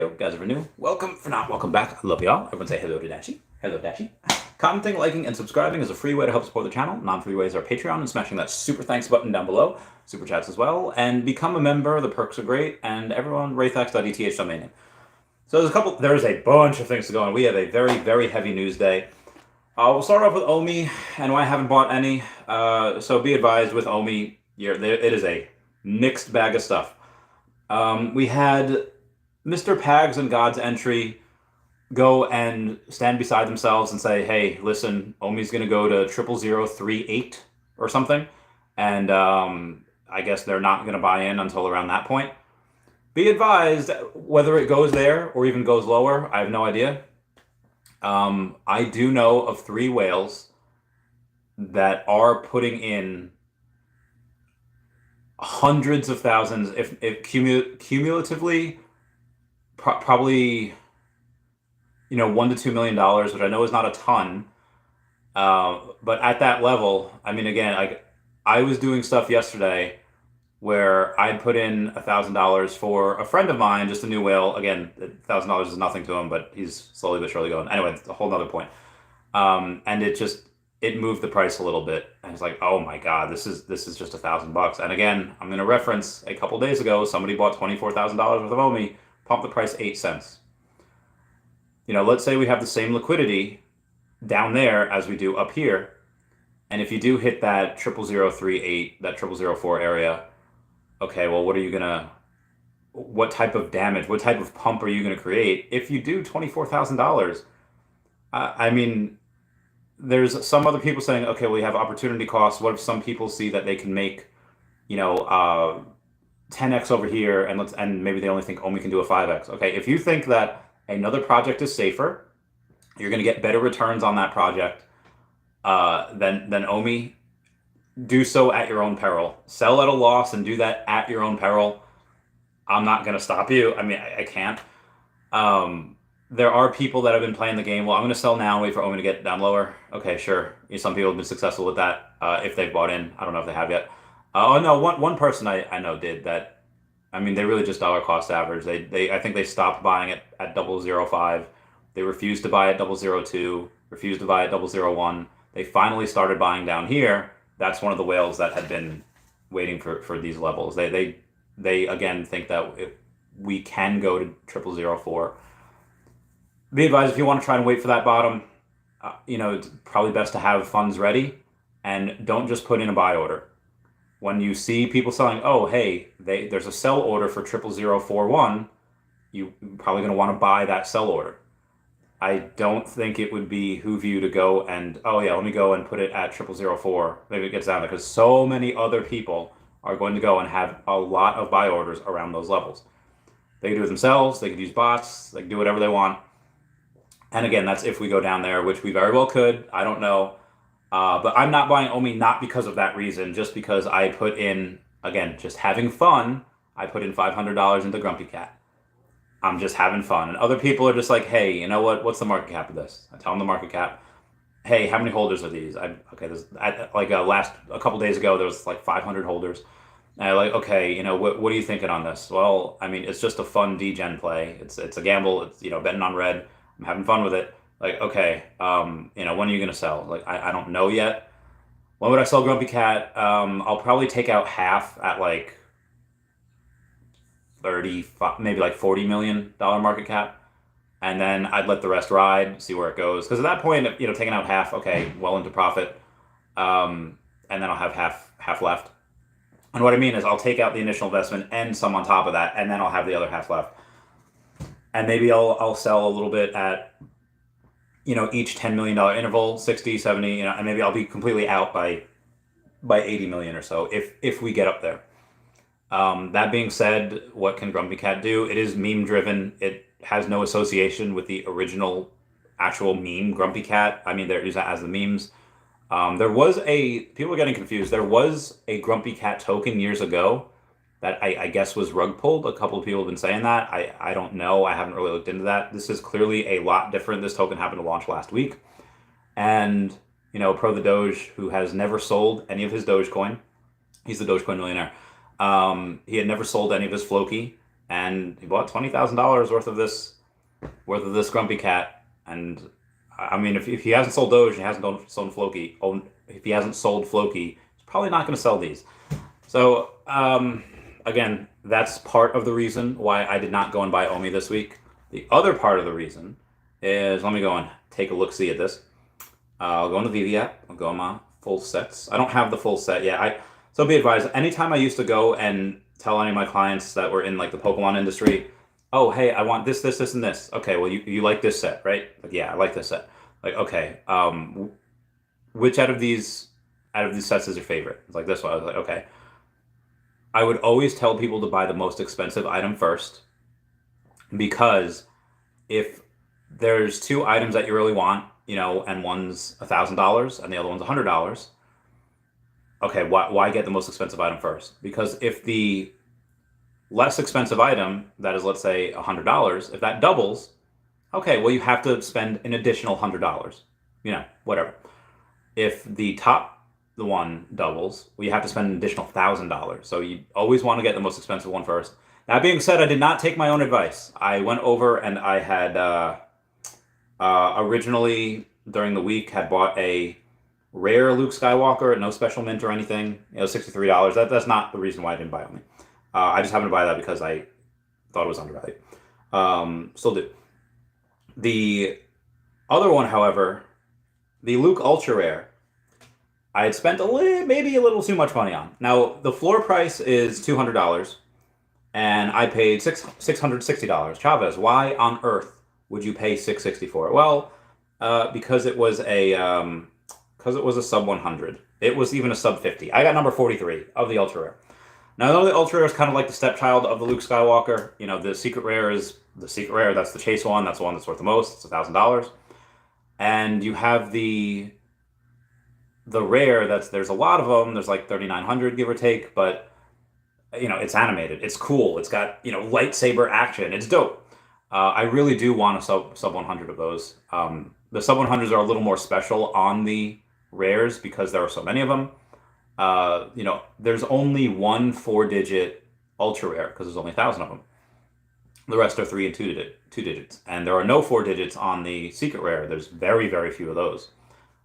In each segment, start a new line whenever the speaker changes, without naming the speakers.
Guys, if you're new, welcome. For not, welcome back. I love y'all. Everyone say hello to Dashi. Hello, Dashi. Commenting, liking, and subscribing is a free way to help support the channel. Non-free ways are Patreon and smashing that super thanks button down below. Super chats as well. And become a member. The perks are great. And everyone, raythax.eth domain. So there's a bunch of things to go on. We have a very, very heavy news day. We'll start off with OMI and why I haven't bought any. So be advised with OMI, it is a mixed bag of stuff. We had Mr. Pags and God's Entry go and stand beside themselves and say, hey, listen, OMI's going to go to 00038 or something. And I guess they're not going to buy in until around that point. Be advised, whether it goes there or even goes lower, I have no idea. I do know of 3 whales that are putting in hundreds of thousands, if cumulatively, probably, $1 to $2 million, which I know is not a ton. But at that level, I mean, again, I was doing stuff yesterday where I'd put in $1,000 for a friend of mine, just a new whale. Again, $1,000 is nothing to him, but he's slowly but surely going. Anyway, it's a whole nother point. And it moved the price a little bit. And it's like, oh my God, this is just $1,000. And again, I'm going to reference a couple days ago, somebody bought $24,000 worth of OMI, pumped the price 8 cents. Let's say we have the same liquidity down there as we do up here. And if you do hit that 00038, that 0004 area, okay, well, what type of damage, what type of pump are you going to create if you do $24,000? I mean, there's some other people saying, okay, well, we have opportunity costs. What if some people see that they can make, 10x over here, and maybe they only think OMI can do a 5x. Okay, if you think that another project is safer, you're going to get better returns on that project than OMI, do so at your own peril. Sell at a loss and do that at your own peril. I'm not going to stop you. I mean, I can't. There are people that have been playing the game. Well, I'm going to sell now and wait for OMI to get down lower. Okay, sure. Some people have been successful with that if they've bought in. I don't know if they have yet. Oh no, one person I know did that. I mean, they really just dollar cost average. I think they stopped buying it at 005. They refused to buy at 002. Refused to buy at 001. They finally started buying down here. That's one of the whales that had been waiting for these levels. They again think that we can go to 0004. Be advised, if you want to try and wait for that bottom, it's probably best to have funds ready and don't just put in a buy order. When you see people selling, oh, hey, there's a sell order for 00041, you're probably going to want to buy that sell order. I don't think it would behoove you to go and, oh yeah, let me go and put it at 0004. Maybe it gets down there, because so many other people are going to go and have a lot of buy orders around those levels. They can do it themselves. They could use bots. They can do whatever they want. And again, that's if we go down there, which we very well could. I don't know. But I'm not buying OMI not because of that reason, just because I put in, again, just having fun, I put in $500 into Grumpy Cat. I'm just having fun. And other people are just like, hey, you know what? What's the market cap of this? I tell them the market cap. Hey, how many holders are these? A couple days ago, there was like 500 holders. And I'm like, okay, what are you thinking on this? Well, I mean, it's just a fun degen play. It's a gamble. It's, betting on red. I'm having fun with it. Like, okay, when are you going to sell? Like, I don't know yet. When would I sell Grumpy Cat? I'll probably take out half at like 35, maybe like $40 million market cap. And then I'd let the rest ride, see where it goes. Because at that point, taking out half, okay, well into profit. And then I'll have half left. And what I mean is I'll take out the initial investment and some on top of that, and then I'll have the other half left. And maybe I'll sell a little bit at, each $10 million interval, 60, 70, and maybe I'll be completely out by 80 million or so if we get up there. That being said, what can Grumpy Cat do? It is meme driven. It has no association with the original actual meme Grumpy Cat. I mean, they're using that as the memes. People are getting confused. There was a Grumpy Cat token years ago that I guess was rug pulled. A couple of people have been saying that. I don't know. I haven't really looked into that. This is clearly a lot different. This token happened to launch last week. And, Pro the Doge, who has never sold any of his Dogecoin. He's the Dogecoin millionaire. He had never sold any of his Floki. and he bought $20,000 worth of this grumpy cat. And I mean, if he hasn't sold Doge, he hasn't sold Floki. If he hasn't sold Floki, he's probably not going to sell these. So again, that's part of the reason why I did not go and buy OMI this week. The other part of the reason is, let me go and take a look-see at this. I'll go on the Veve app. I'll go on my full sets. I don't have the full set yet. So be advised, anytime I used to go and tell any of my clients that were in like the Pokemon industry, oh, hey, I want this, and this. Okay, well, you like this set, right? Like, yeah, I like this set. Like, okay, which out of these sets is your favorite? It's like this one. I was like, okay. I would always tell people to buy the most expensive item first, because if there's two items that you really want, and one's $1,000 and the other one's $100, okay, why get the most expensive item first? Because if the less expensive item, that is, let's say $100, if that doubles, okay, well, you have to spend an additional $100, whatever. If the one doubles, well, you have to spend an additional $1,000. So you always want to get the most expensive one first. That being said, I did not take my own advice. I went over and I had originally during the week had bought a rare Luke Skywalker, no special mint or anything, $63. That's not the reason why I didn't buy OMI. I just happened to buy that because I thought it was undervalued. Still do. The other one, however, the Luke Ultra Rare, I had spent maybe a little too much money on. Now, the floor price is $200, and I paid $660. Chavez, why on earth would you pay $660 for it? Well, because it was a sub 100. It was even a sub 50. I got number 43 of the Ultra Rare. Now, the Ultra Rare is kind of like the stepchild of the Luke Skywalker. The Secret Rare is the Secret Rare. That's the chase one. That's the one that's worth the most. It's $1,000. And you have the rare there's a lot of them. There's like 3,900, give or take. But, it's animated. It's cool. It's got, lightsaber action. It's dope. I really do want a sub 100 of those. The sub 100s are a little more special on the rares because there are so many of them. There's only one 4-digit ultra rare because there's only 1,000 of them. The rest are 3 and 2 digits, and there are no 4 digits on the secret rare. There's very, very few of those.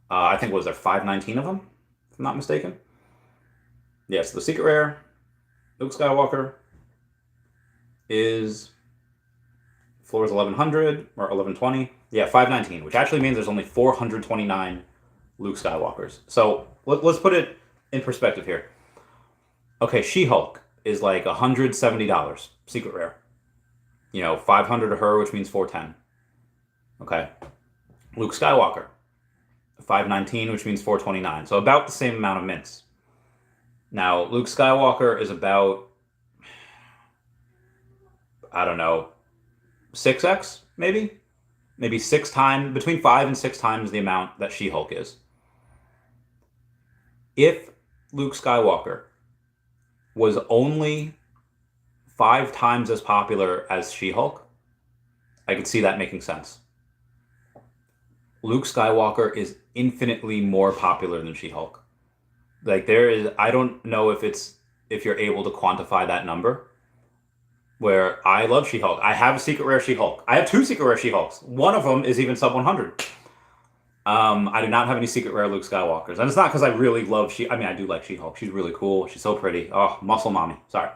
I think was there 519 of them, if I'm not mistaken. Yes, the secret rare, Luke Skywalker, is floor is 1,100 or 1,120. Yeah, 519, which actually means there's only 429 Luke Skywalkers. So let's put it in perspective here. Okay, She-Hulk is like $170, secret rare. 500 to her, which means 410. Okay. Luke Skywalker, 519, which means 429. So about the same amount of mints. Now, Luke Skywalker is about, I don't know, 6x, maybe? Maybe 6 times, between 5 and 6 times the amount that She-Hulk is. If Luke Skywalker was only 5 times as popular as She-Hulk, I could see that making sense. Luke Skywalker is infinitely more popular than She-Hulk. Like I don't know if you're able to quantify that number. Where I love She-Hulk. I have a secret rare She-Hulk. I have 2 secret rare She-Hulks. One of them is even sub 100. I do not have any secret rare Luke Skywalkers. And it's not because I really love I do like She-Hulk. She's really cool. She's so pretty. Oh, muscle mommy. Sorry.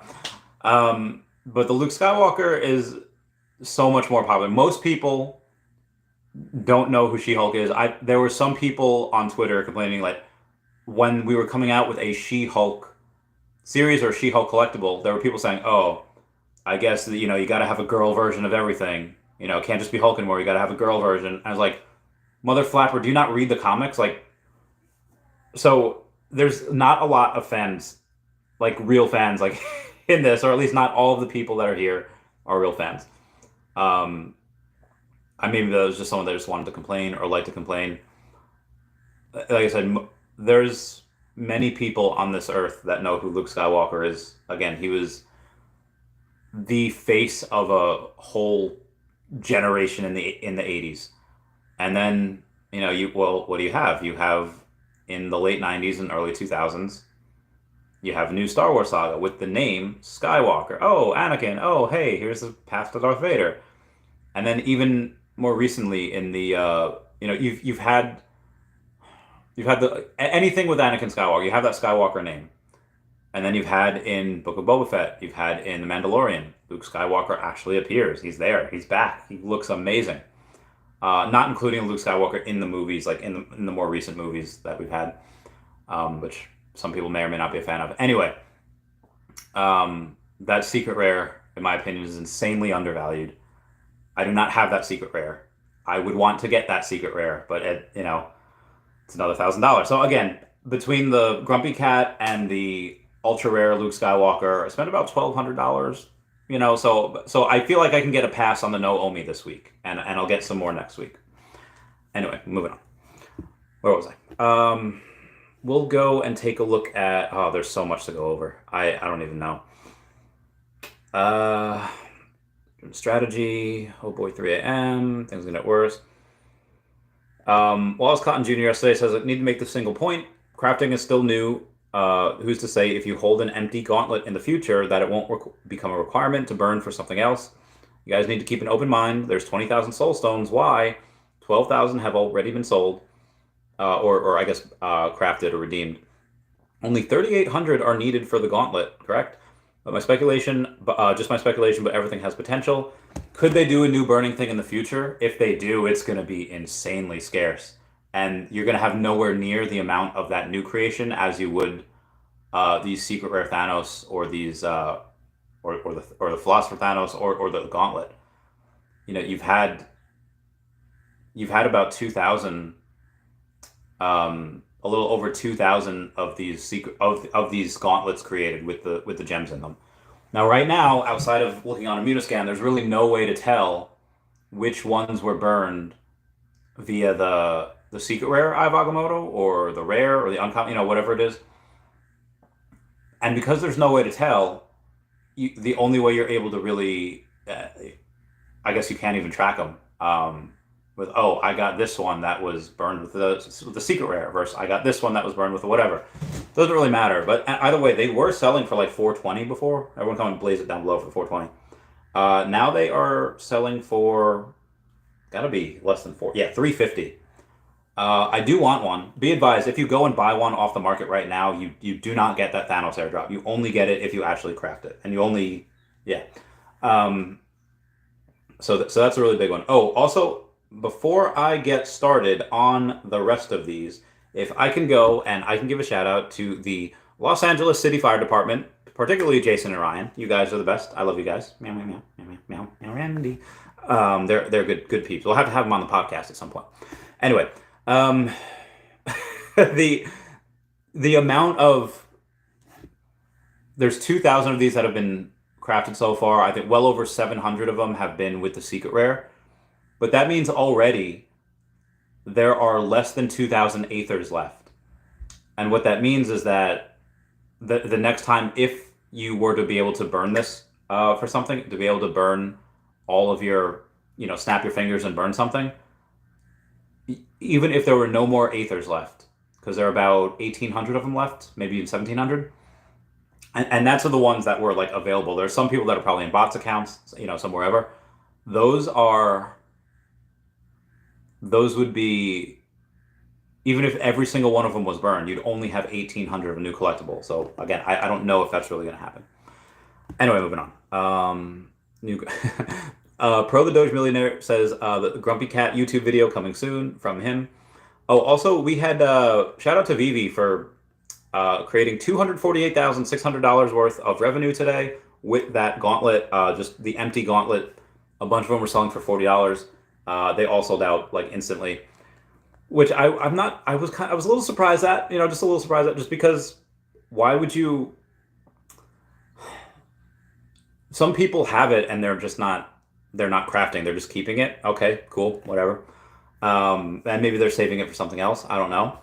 But the Luke Skywalker is so much more popular. Most people don't know who She-Hulk is. There were some people on Twitter complaining, like, when we were coming out with a She-Hulk series or She-Hulk collectible, there were people saying, oh, I guess, you got to have a girl version of everything. It can't just be Hulk anymore. You got to have a girl version. And I was like, Mother Flapper, do you not read the comics? Like, so there's not a lot of fans, like real fans, like in this, or at least not all of the people that are here are real fans. Maybe that was just someone that just wanted to complain or like to complain. Like I said, there's many people on this earth that know who Luke Skywalker is. Again, he was the face of a whole generation in the 80s. And then, what do you have? You have in the late 90s and early 2000s, You have a new Star Wars saga with the name Skywalker. Oh, Anakin. Oh, hey, here's the path to Darth Vader. And then even more recently in the you've had the anything with Anakin Skywalker. You have that Skywalker name. And then you've had in Book of Boba Fett, you've had in The Mandalorian, Luke Skywalker actually appears. He's there. He's back. He looks amazing. Not including Luke Skywalker in the movies, like in the more recent movies that we've had, which some people may or may not be a fan of. Anyway, that secret rare, in my opinion, is insanely undervalued. I do not have that secret rare. I would want to get that secret rare, but it's another $1,000. So again, between the Grumpy Cat and the ultra rare Luke Skywalker, I spent about $1,200. So I feel like I can get a pass on the no OMI this week, and I'll get some more next week. Anyway, moving on. Where was I? We'll go and take a look at. Oh, there's so much to go over. I don't even know. Strategy. Oh boy, 3 a.m. Things gonna get worse. Wallace Cotton Jr. yesterday says I need to make the single point. Crafting is still new. Who's to say if you hold an empty gauntlet in the future that it won't become a requirement to burn for something else? You guys need to keep an open mind. There's 20,000 soul stones. Why? 12,000 have already been sold, or I guess crafted or redeemed. Only 3,800 are needed for the gauntlet, correct? But just my speculation, but everything has potential. Could they do a new burning thing in the future? If they do, it's going to be insanely scarce. And you're going to have nowhere near the amount of that new creation as you would these secret rare Thanos or these or the Philosopher Thanos or the Gauntlet. You've had about 2,000, a little over 2,000 of these these gauntlets created with the gems in them. Now, right now, outside of looking on a Mutascan, there's really no way to tell which ones were burned via the secret rare Eye of Agamotto or the rare or the uncommon, whatever it is. And because there's no way to tell, the only way you're able to really, I guess you can't even track them. I got this one that was burned with the secret rare versus I got this one that was burned with the whatever. Doesn't really matter. But either way, they were selling for like $420 before. Everyone come and blaze it down below for $420. Now they are selling for, gotta be less than $350. I do want one. Be advised, if you go and buy one off the market right now, you do not get that Thanos airdrop. You only get it if you actually craft it, and you only, yeah. So that's a really big one. Oh, also, before I get started on the rest of these, if I can go and I can give a shout out to the Los Angeles City Fire Department, particularly Jason and Ryan. You guys are the best. I love you guys. Meow meow meow meow meow meow Randy. They're good people. We'll have to have them on the podcast at some point. Anyway, the amount of there's 2,000 of these that have been crafted so far. I think well over 700 of them have been with the secret rare. But that means already there are less than 2,000 Aethers left. And what that means is that the next time, if you were to be able to burn this for something, to be able to burn all of your, snap your fingers and burn something, even if there were no more Aethers left, because there are about 1,800 of them left, maybe even 1,700. And that's the ones that were like available. There's some people that are probably in bots accounts, some wherever. Those would be, even if every single one of them was burned, you'd only have 1,800 of a new collectible. So again, I don't know if that's really going to happen. Anyway, moving on. Pro the Doge Millionaire says the Grumpy Cat YouTube video coming soon from him. Oh, also we had shout out to Veve for creating $248,600 worth of revenue today with that gauntlet, just the empty gauntlet. A bunch of them were selling for $40. They all sold out like instantly, which I was a little surprised at, just a little surprised at, just because why would you? Some people have it and they're not crafting, they're just keeping it. Okay, cool, whatever. And maybe they're saving it for something else. I don't know.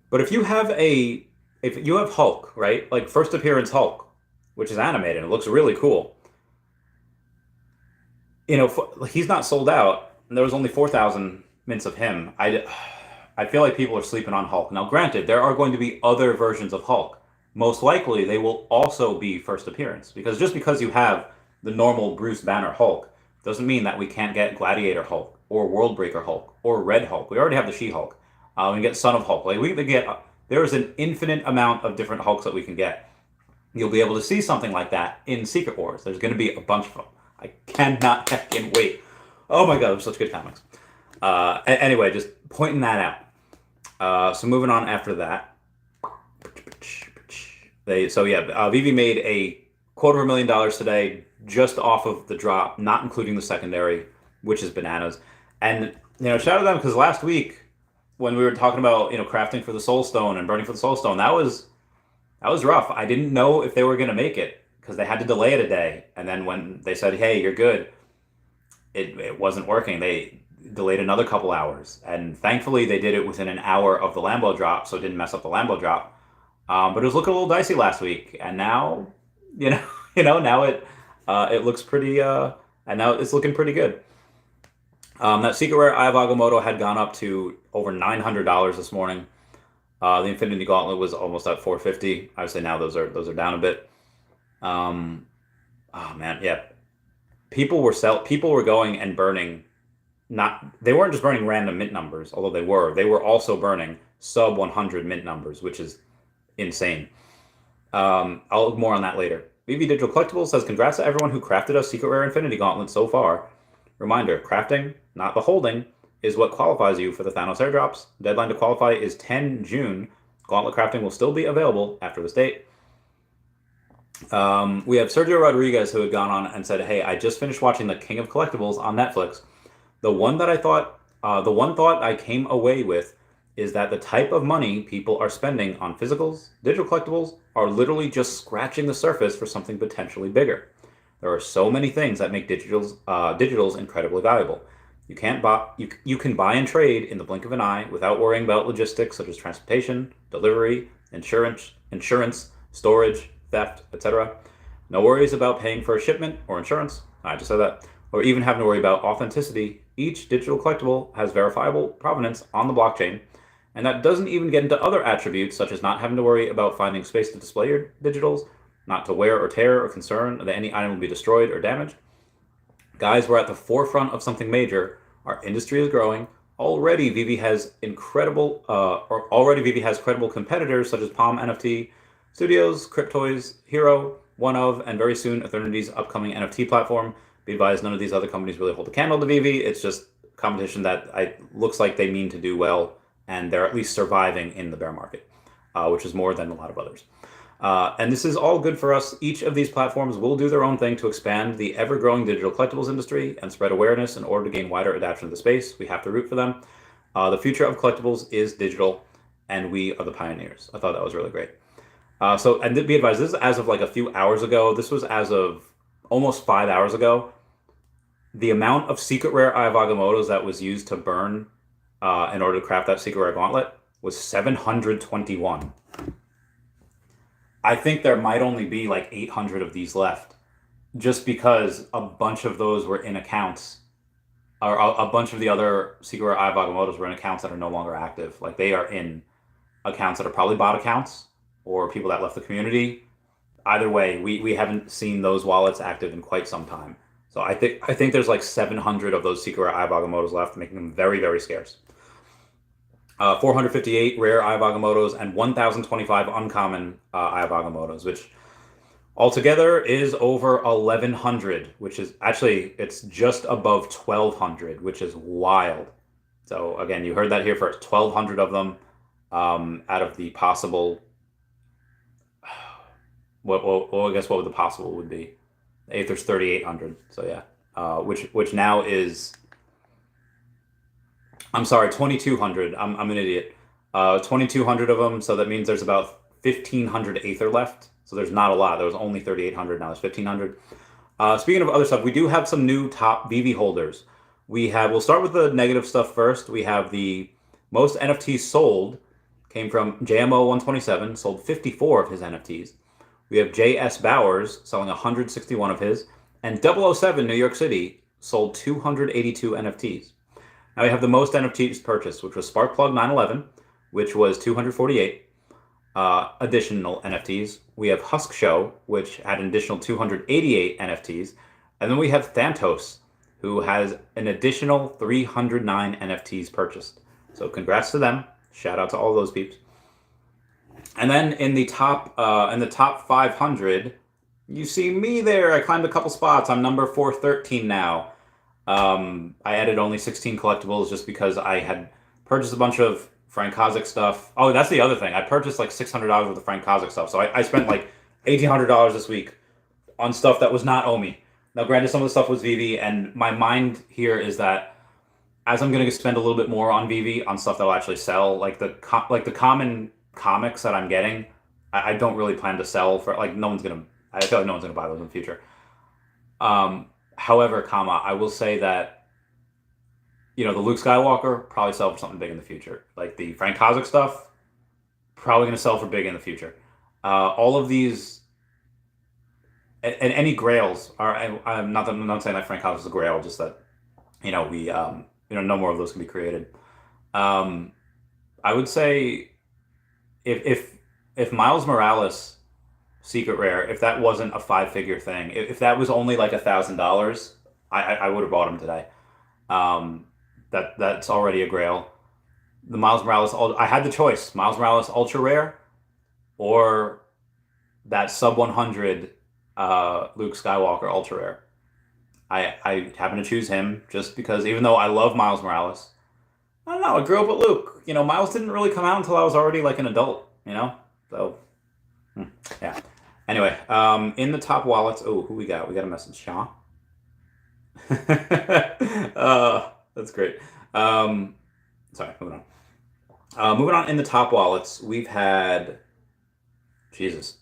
But if you have Hulk, right? Like first appearance Hulk, which is animated, it looks really cool. He's not sold out, and there was only 4,000 mints of him. I feel like people are sleeping on Hulk. Now, granted, there are going to be other versions of Hulk. most likely they will also be first appearance. Because just because you have the normal Bruce Banner Hulk doesn't mean that we can't get Gladiator Hulk or Worldbreaker Hulk or Red Hulk. We already have the She-Hulk. We can get Son of Hulk. Like we can get, there is an infinite amount of different Hulks that we can get. You'll be able to see something like that in Secret Wars. There's going to be a bunch of them. I cannot heckin' wait. Oh my god, they're such good comics. Anyway, just pointing that out. So moving on after that. Veve made a $250,000 today just off of the drop, not including the secondary, which is bananas. And shout out to them because last week when we were talking about crafting for the Soul Stone and burning for the Soul Stone, that was rough. I didn't know if they were going to make it because they had to delay it a day. And then when they said, hey, you're good, it wasn't working. They delayed another couple hours. And thankfully, they did it within an hour of the Lambo drop, so it didn't mess up the Lambo drop. But it was looking a little dicey last week. And now, now it looks pretty, and now it's looking pretty good. That Secret Rare Eye of Agamotto had gone up to over $900 this morning. The Infinity Gauntlet was almost at $450. I would say now those are down a bit. Oh man, yeah. People were going and burning. They weren't just burning random mint numbers, although they were. They were also burning sub 100 mint numbers, which is insane. I'll look more on that later. Veve Digital Collectibles says, congrats to everyone who crafted a Secret Rare Infinity Gauntlet so far. Reminder, crafting, not the holding, is what qualifies you for the Thanos airdrops. Deadline to qualify is 10 June. Gauntlet crafting will still be available after this date. We have Sergio Rodriguez who had gone on and said, hey, I just finished watching The King of Collectibles on Netflix. The one thought I came away with is that the type of money people are spending on physicals, digital collectibles, are literally just scratching the surface for something potentially bigger. There are so many things that make digitals incredibly valuable. You can buy and trade in the blink of an eye without worrying about logistics such as transportation, delivery, insurance, storage, theft, etc. No worries about paying for a shipment or insurance. I just said that. Or even having to worry about authenticity. Each digital collectible has verifiable provenance on the blockchain, and that doesn't even get into other attributes such as not having to worry about finding space to display your digitals, not to wear or tear or concern that any item will be destroyed or damaged. Guys, we're at the forefront of something major. Our industry is growing. Already, Veve has credible competitors such as Palm NFT Studios, Cryptoys, Hero, One of, and very soon Eternity's upcoming NFT platform. Be advised, none of these other companies really hold a candle to Veve. It's just competition that looks like they mean to do well, and they're at least surviving in the bear market, which is more than a lot of others. And this is all good for us. Each of these platforms will do their own thing to expand the ever-growing digital collectibles industry and spread awareness in order to gain wider adoption of the space. We have to root for them. The future of collectibles is digital, and we are the pioneers. I thought that was really great. And be advised, this is as of like a few hours ago. This was as of almost 5 hours ago. The amount of Secret Rare Eye of Agamottos that was used to burn in order to craft that Secret Rare Gauntlet was 721. I think there might only be like 800 of these left, just because a bunch of those were in accounts, or a bunch of the other Secret Rare Eye of Agamottos were in accounts that are no longer active. Like they are in accounts that are probably bot accounts or people that left the community. Either way, we haven't seen those wallets active in quite some time. So I think there's like 700 of those Secret Rare Eye of Agamottos left, making them very, very scarce. 458 rare Eye of Agamottos and 1,025 uncommon Eye of Agamottos, which altogether is over 1,100, which is actually, it's just above 1,200, which is wild. So again, you heard that here first, 1,200 of them out of the possible, I guess what would the possible would be? If there's 3,800, so yeah, which now is, I'm sorry, 2,200. I'm an idiot. 2,200 of them, so that means there's about 1,500 Aether left. So there's not a lot. There was only 3,800. Now there's 1,500. Speaking of other stuff, we do have some new top Veve holders. We'll start with the negative stuff first. We have the most NFTs sold came from JMO127, sold 54 of his NFTs. We have JS Bowers selling 161 of his, and 007 New York City sold 282 NFTs. Now we have the most NFTs purchased, which was Sparkplug 911, which was 248. additional NFTs. We have Husk Show, which had an additional 288 NFTs. And then we have Thantos, who has an additional 309 NFTs purchased. So congrats to them. Shout out to all those peeps. And then in the top 500, you see me there. I climbed a couple spots. I'm number 413 now. I added only 16 collectibles just because I had purchased a bunch of Frank Kozik stuff. Oh, that's the other thing. I purchased like $600 worth of Frank Kozik stuff. So I spent like $1,800 this week on stuff that was not OMI. Now, granted, some of the stuff was Veve, and my mind here is that as I'm going to spend a little bit more on Veve on stuff that will actually sell, like the common comics that I'm getting, I don't really plan to sell for like no one's gonna. I feel like no one's gonna buy those in the future. However, I will say that the Luke Skywalker probably sell for something big in the future. Like the Frank Kozik stuff, probably gonna sell for big in the future. All of these and any grails are. I'm not saying that Frank Kozik is a grail, just that we no more of those can be created. I would say if Miles Morales Secret Rare, if that wasn't a 5-figure thing, if that was only like $1,000, I would have bought him today. That's already a grail. The Miles Morales, I had the choice: Miles Morales Ultra Rare, or that sub 100 Luke Skywalker Ultra Rare. I happen to choose him just because, even though I love Miles Morales, I don't know. I grew up with Luke. Miles didn't really come out until I was already like an adult. So yeah. Anyway, in the top wallets. Oh, who we got? We got a message, Shaw. That's great. Sorry, moving on. Moving on in the top wallets, we've had Jesus.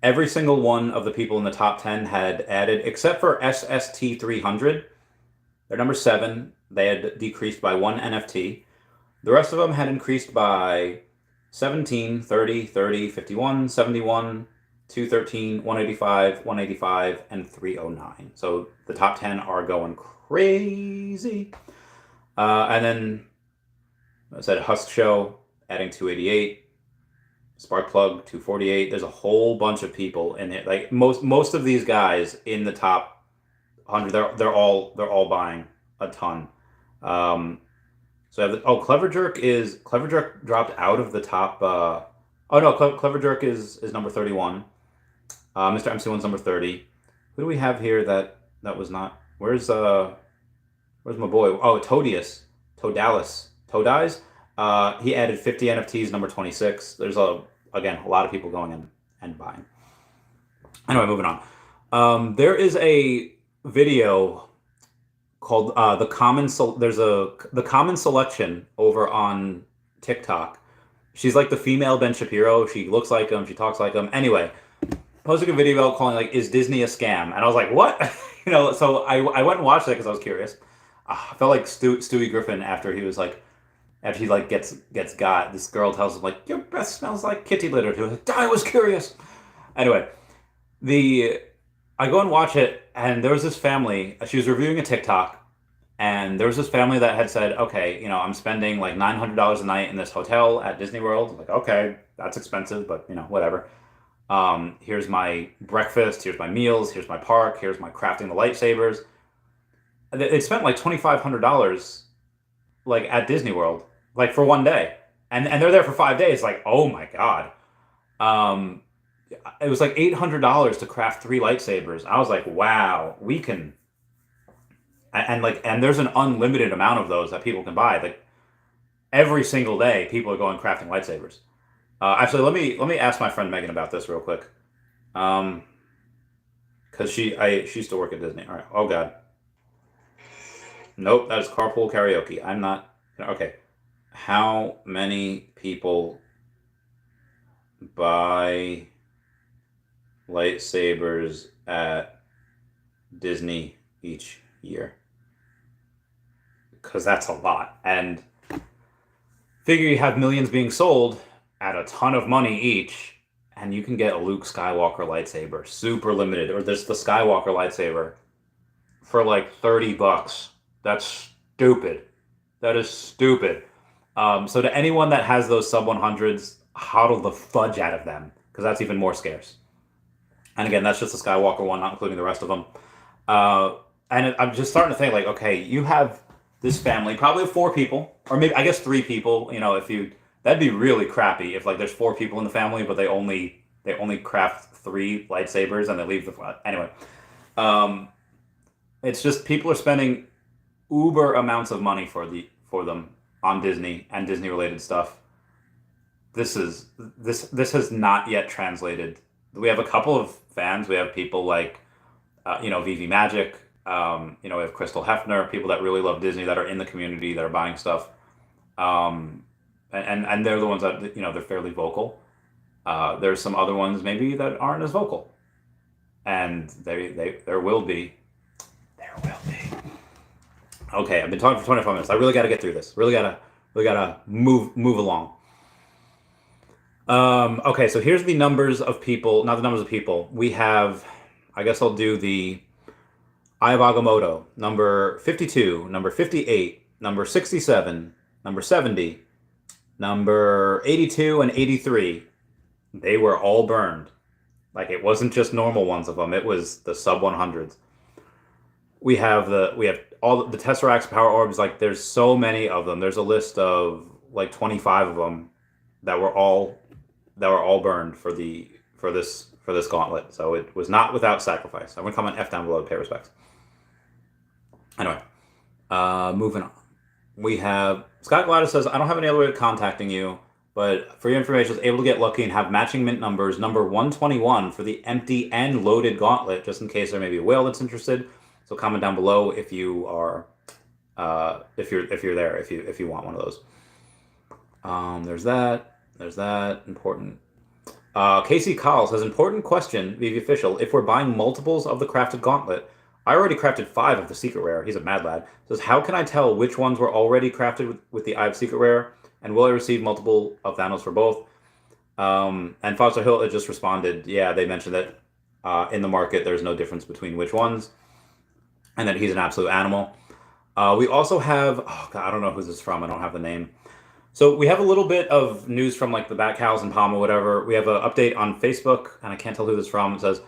Every single one of the people in the top 10 had added, except for SST 300. They're number 7. They had decreased by 1 NFT. The rest of them had increased by 17, 30, 30, 51, 71, 213, 185, 185, and 309. So the top 10 are going crazy. And then I said Husk Show adding 288, Sparkplug 248. There's a whole bunch of people in it. Like most of these guys in the top 100, they're all buying a ton. So Clever Jerk dropped out of the top. Clever Jerk is number 31. Mr. MC1's number 30. Who do we have here that was not? Where's my boy? Oh, Todalis. He added 50 NFTs, number 26. There's a lot of people going in and buying. Anyway, moving on. There is a video called the Common Selection over on TikTok. She's like the female Ben Shapiro. She looks like him. She talks like him. Anyway, posting a video calling like, "Is Disney a scam?" And I was like, "What?" So I went and watched it because I was curious. I felt like Stewie Griffin after he gets got. This girl tells him like, "Your breath smells like kitty litter." He was like, "I was curious." Anyway, I go and watch it, and there was this family. She was reviewing a TikTok, and there was this family that had said, "Okay, I'm spending like $900 a night in this hotel at Disney World." I'm like, okay, that's expensive, but whatever. Here's my breakfast. Here's my meals. Here's my park. Here's my crafting the lightsabers. They spent like $2,500, like at Disney World, like for one day, and they're there for 5 days. Like, oh my god. It was like $800 to craft 3 lightsabers. I was like, wow, we can. And there's an unlimited amount of those that people can buy. Like every single day, people are going crafting lightsabers. Actually, let me ask my friend Megan about this real quick. Because she used to work at Disney. All right. Oh god. Nope, that is carpool karaoke. I'm not. Okay. How many people buy lightsabers at Disney each year? Because that's a lot. And figure you have millions being sold at a ton of money each, and you can get a Luke Skywalker lightsaber, super limited, or there's the Skywalker lightsaber for like $30. That's stupid. That is stupid. So to anyone that has those sub 100s, hodl the fudge out of them because that's even more scarce. And again, that's just the Skywalker one, not including the rest of them. Uh, and I'm just starting to think like, okay, you have this family, probably of 4 people, or maybe I guess 3 people. You know, if you that'd be really crappy if like there's 4 people in the family, but they only craft 3 lightsabers and they leave the anyway. Um, it's just people are spending uber amounts of money for them on Disney and Disney related stuff. This has not yet translated. We have a couple of fans. We have people like Veve Magic. We have Crystal Hefner, people that really love Disney that are in the community that are buying stuff. And they're the ones that they're fairly vocal. There's some other ones maybe that aren't as vocal, and there will be. There will be. Okay, I've been talking for 25 minutes. I really got to get through this. Really gotta move along. Okay, so here's the numbers of people. Not the numbers of people. We have. I guess I'll do the Eye of Agamotto, number 52, number 58, number 67, number 70, number 82, and 83. They were all burned. Like it wasn't just normal ones of them. It was the sub 100s. We have all the Tesseracts, Power Orbs. Like there's so many of them. There's a list of like 25 of them that were all burned for this gauntlet. So it was not without sacrifice. I'm gonna comment F down below to pay respects. Anyway, moving on. We have Scott Gladys says, I don't have any other way of contacting you, but for your information, I was able to get lucky and have matching mint numbers, number 121 for the empty and loaded gauntlet, just in case there may be a whale that's interested. So comment down below if you are, if you're there, if you want one of those. There's that important. Casey Call says, important question, VV Official. If we're buying multiples of the crafted gauntlet, I already crafted 5 of the secret rare. He's a mad lad. Says, how can I tell which ones were already crafted with the Eye of Secret Rare? And will I receive multiple of Thanos for both? And Foster Hill had just responded, yeah, they mentioned that in the market there's no difference between which ones, and that he's an absolute animal. We also have, oh God, I don't know who this is from. I don't have the name. So we have a little bit of news from like the Bat Cows and Palm or whatever. We have an update on Facebook, and I can't tell who this is from. It says,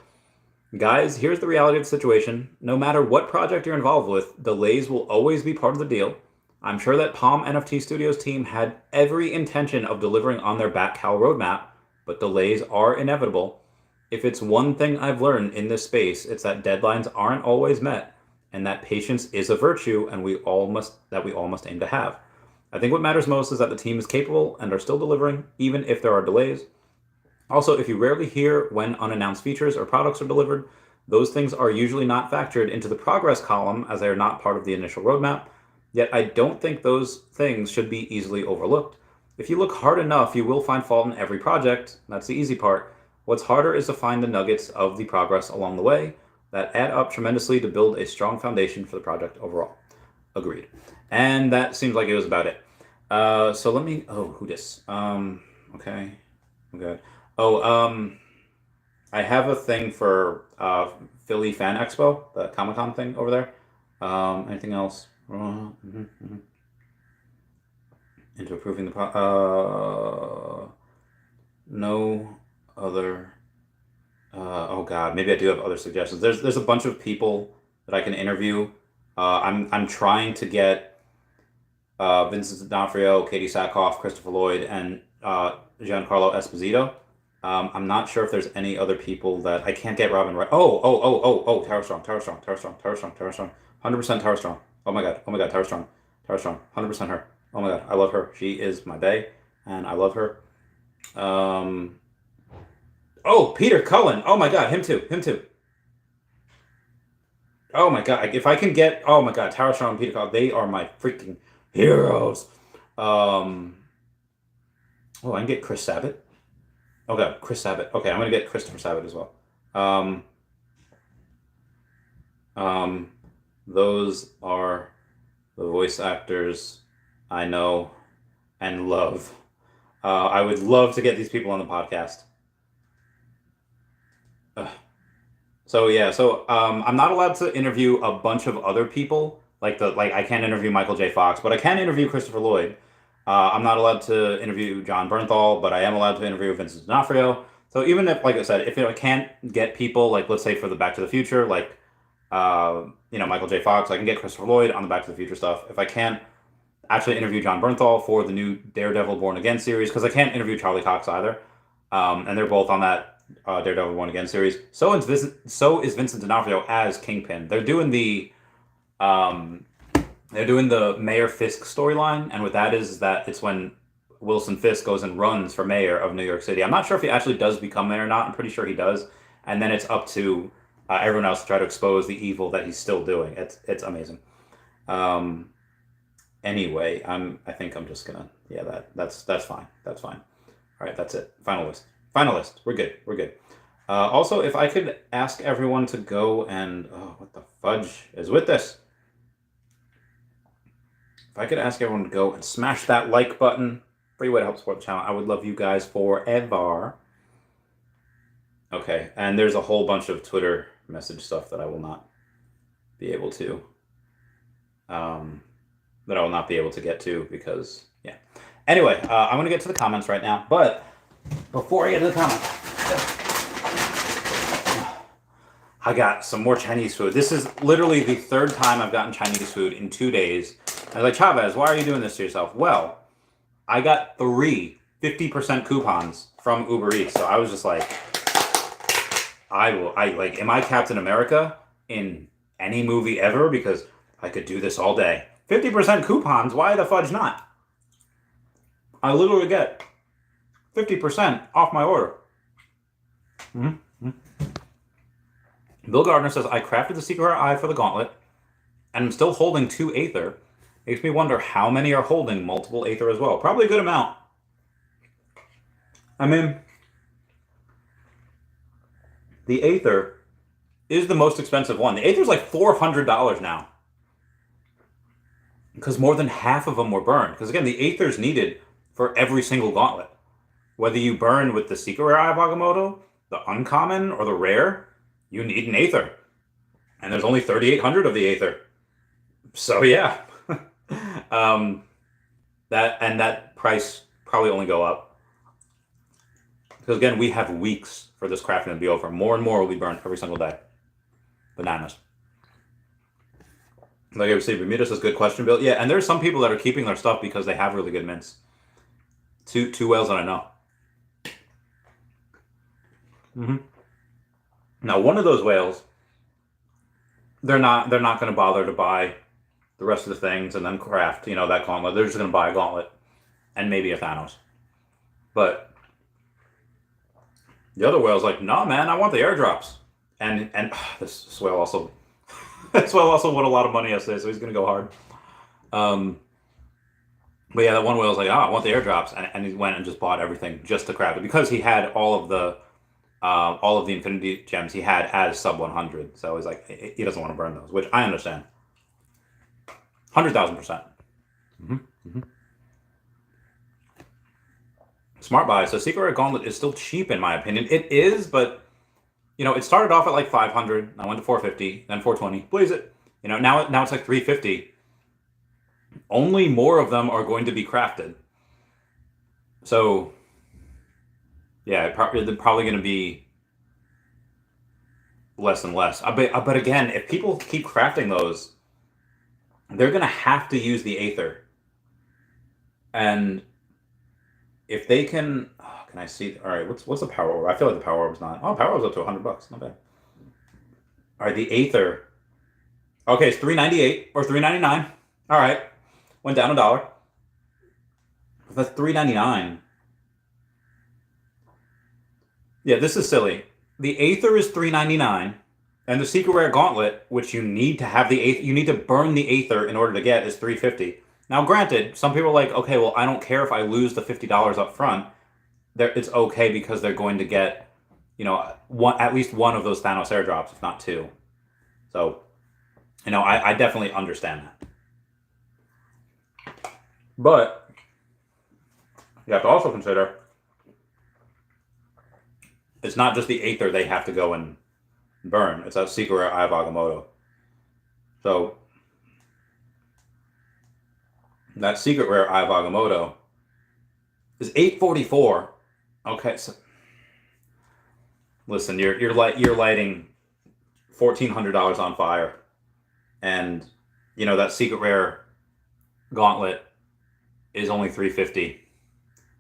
guys, here's the reality of the situation. No matter what project you're involved with, delays will always be part of the deal. I'm sure that Palm NFT Studios team had every intention of delivering on their Bat Cow roadmap, but delays are inevitable. If it's one thing I've learned in this space, it's that deadlines aren't always met, and that patience is a virtue, and we all must aim to have. I think what matters most is that the team is capable and are still delivering, even if there are delays. Also, if you rarely hear when unannounced features or products are delivered, those things are usually not factored into the progress column as they are not part of the initial roadmap. Yet I don't think those things should be easily overlooked. If you look hard enough, you will find fault in every project. That's the easy part. What's harder is to find the nuggets of the progress along the way that add up tremendously to build a strong foundation for the project overall. Agreed. And that seems like it was about it. So let me, who dis? Okay. Okay. I have a thing for Philly Fan Expo, the Comic-Con thing over there. Anything else? Into approving the no other. Oh God, maybe I do have other suggestions. There's a bunch of people that I can interview. I'm trying to get Vincent D'Onofrio, Katie Sackhoff, Christopher Lloyd, and Giancarlo Esposito. I'm not sure if there's any other people that I can't get. Robin right. Tower Strong. 100% Tower Strong. Oh my God, Tower Strong. 100% her. Oh my God, I love her. She is my bae, and I love her. Peter Cullen. Oh my God, him too. Oh my God, if I can get, oh my God, Tower Strong and Peter Cullen, they are my freaking heroes. I can get Chris Sabat. Okay, Chris Sabat. Okay, I'm gonna get Christopher Sabat as well. Those are the voice actors I know and love. I would love to get these people on the podcast. I'm not allowed to interview a bunch of other people. I can't interview Michael J. Fox, but I can interview Christopher Lloyd. I'm not allowed to interview John Bernthal, but I am allowed to interview Vincent D'Onofrio. So even if, like I said, if I can't get people, like let's say for the Back to the Future, like Michael J. Fox, I can get Christopher Lloyd on the Back to the Future stuff. If I can't actually interview John Bernthal for the new Daredevil Born Again series, because I can't interview Charlie Cox either, and they're both on that Daredevil Born Again series. So is Vincent D'Onofrio as Kingpin. They're doing the Mayor Fisk storyline, and what that is that it's when Wilson Fisk goes and runs for mayor of New York City. I'm not sure if he actually does become mayor or not. I'm pretty sure he does, and then it's up to everyone else to try to expose the evil that he's still doing. It's amazing. Anyway, I think I'm just gonna that's fine. That's fine. All right, that's it. Final list. We're good. Also, if I could ask everyone to go and what the fudge is with this? If I could ask everyone to go and smash that like button, free way to help support the channel. I would love you guys forever. Okay, and there's a whole bunch of Twitter message stuff that I will not be able to get to because yeah. Anyway, I'm gonna get to the comments right now, but before I get to the comments, I got some more Chinese food. This is literally the third time I've gotten Chinese food in 2 days. I was like, Chavez, why are you doing this to yourself? Well, I got 3 50% coupons from Uber Eats, so I was just like, am I Captain America in any movie ever? Because I could do this all day. 50% coupons, why the fudge not? I literally get 50% off my order. Mm-hmm. Bill Gardner says, I crafted the secret eye for the Gauntlet, and I'm still holding 2 Aether. Makes me wonder how many are holding multiple Aether as well. Probably a good amount. I mean, the Aether is the most expensive one. The Aether's like $400 now. Because more than half of them were burned. Because again, the Aether's needed for every single Gauntlet. Whether you burn with the Secret Rare Eye of Agamotto, the Uncommon, or the Rare, you need an Aether. And there's only 3,800 of the Aether. So yeah. That price probably only go up. Because again, we have weeks for this crafting to be over. More and more will be burned every single day. Bananas. Like I was saying, Bermuda says, good question, Bill. Yeah, and there's some people that are keeping their stuff because they have really good mints. Two whales that I know. Mm-hmm. Now, one of those whales, they're not going to bother to buy the rest of the things and then craft, that Gauntlet. They're just going to buy a Gauntlet and maybe a Thanos. But the other whale's like, no, man, I want the airdrops. And this whale also won a lot of money yesterday, so he's going to go hard. But yeah, that one whale's like, I want the airdrops. And he went and just bought everything just to craft it because he had all of the Infinity Gems he had as sub 100. So he's like, he doesn't want to burn those, which I understand. 100,000%. Mm-hmm. Mm-hmm. Smart buy. So Secret Rare Gauntlet is still cheap in my opinion. It is, but it started off at like 500. I went to 450, then 420. Blaze it. Now it's like 350. Only more of them are going to be crafted. So yeah, they're probably going to be less and less. But again, if people keep crafting those, they're going to have to use the Aether. And if they can I see? All right, what's the power orb? I feel like the power orb's not. Oh, power orb's up to $100. Not bad. All right, the Aether. Okay, it's $398 or $399. All right, went down $1. That's $399. Yeah, this is silly. The Aether is $399, and the Secret Rare Gauntlet, which you need to have the Aether, you need to burn the Aether in order to get, is $350. Now, granted, some people are like, okay, well, I don't care if I lose the $50 up front. It's okay because they're going to get, at least one of those Thanos airdrops, if not 2. So, I definitely understand that. But you have to also consider it's not just the Aether they have to go and burn. It's that Secret Rare Eye of Agamotto. So, That secret rare Eye of Agamotto is $844. Okay, so listen, you're lighting $1,400 on fire, and that secret rare Gauntlet is only $350.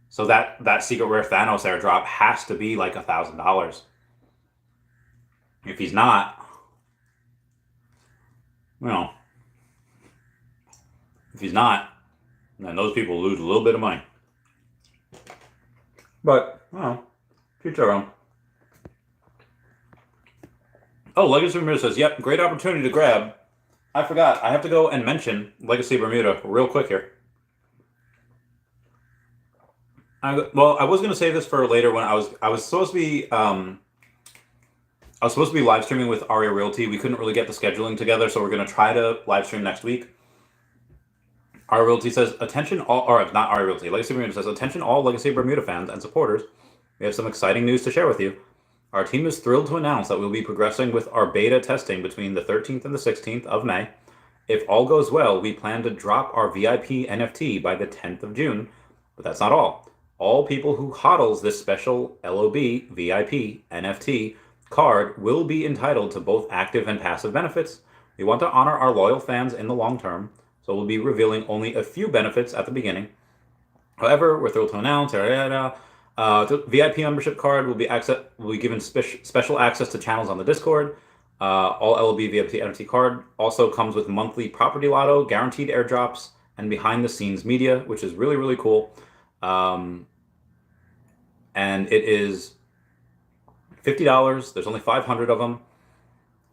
So that secret rare Thanos airdrop has to be like $1,000. If he's not, if he's not, then those people lose a little bit of money. But, teach their own. Oh, Legacy Bermuda says, yep, great opportunity to grab. I forgot. I have to go and mention Legacy Bermuda real quick here. I was going to save this for later when I was supposed to be live streaming with Arya Realty. We couldn't really get the scheduling together, so we're going to try to live stream next week. Arya Realty says, attention all, or not Arya Realty, Legacy Bermuda says, attention all Legacy Bermuda fans and supporters. We have some exciting news to share with you. Our team is thrilled to announce that we'll be progressing with our beta testing between the 13th and the 16th of May. If all goes well, we plan to drop our VIP NFT by the 10th of June, but that's not all. All people who hodls this special LOB VIP NFT card will be entitled to both active and passive benefits. We want to honor our loyal fans in the long term, so we'll be revealing only a few benefits at the beginning. However, we're thrilled to announce the VIP membership card will be given special access to channels on the Discord. All LOB VIP NFT card also comes with monthly property lotto, guaranteed airdrops, and behind the scenes media, which is really, really cool. And it is $50. There's only 500 of them.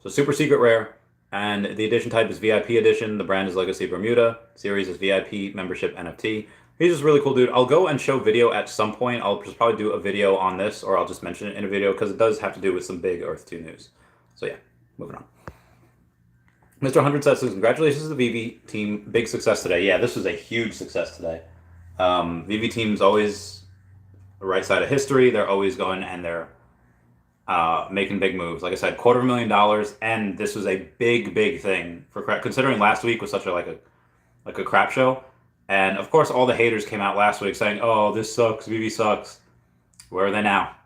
So super secret rare. And the edition type is VIP edition. The brand is Legacy Bermuda. Series is VIP membership NFT. He's just really cool dude. I'll go and show video at some point. I'll just probably do a video on this, or I'll just mention it in a video because it does have to do with some big Earth 2 news. So yeah, moving on. Mr. 100 says, congratulations to the Veve team. Big success today. Yeah, this was a huge success today. Veve team's always the right side of history. They're always going and they're making big moves. Like I said, $250,000, and this was a big, big thing for considering last week was such a crap show. And of course, all the haters came out last week saying, "Oh, this sucks. Veve sucks." Where are they now?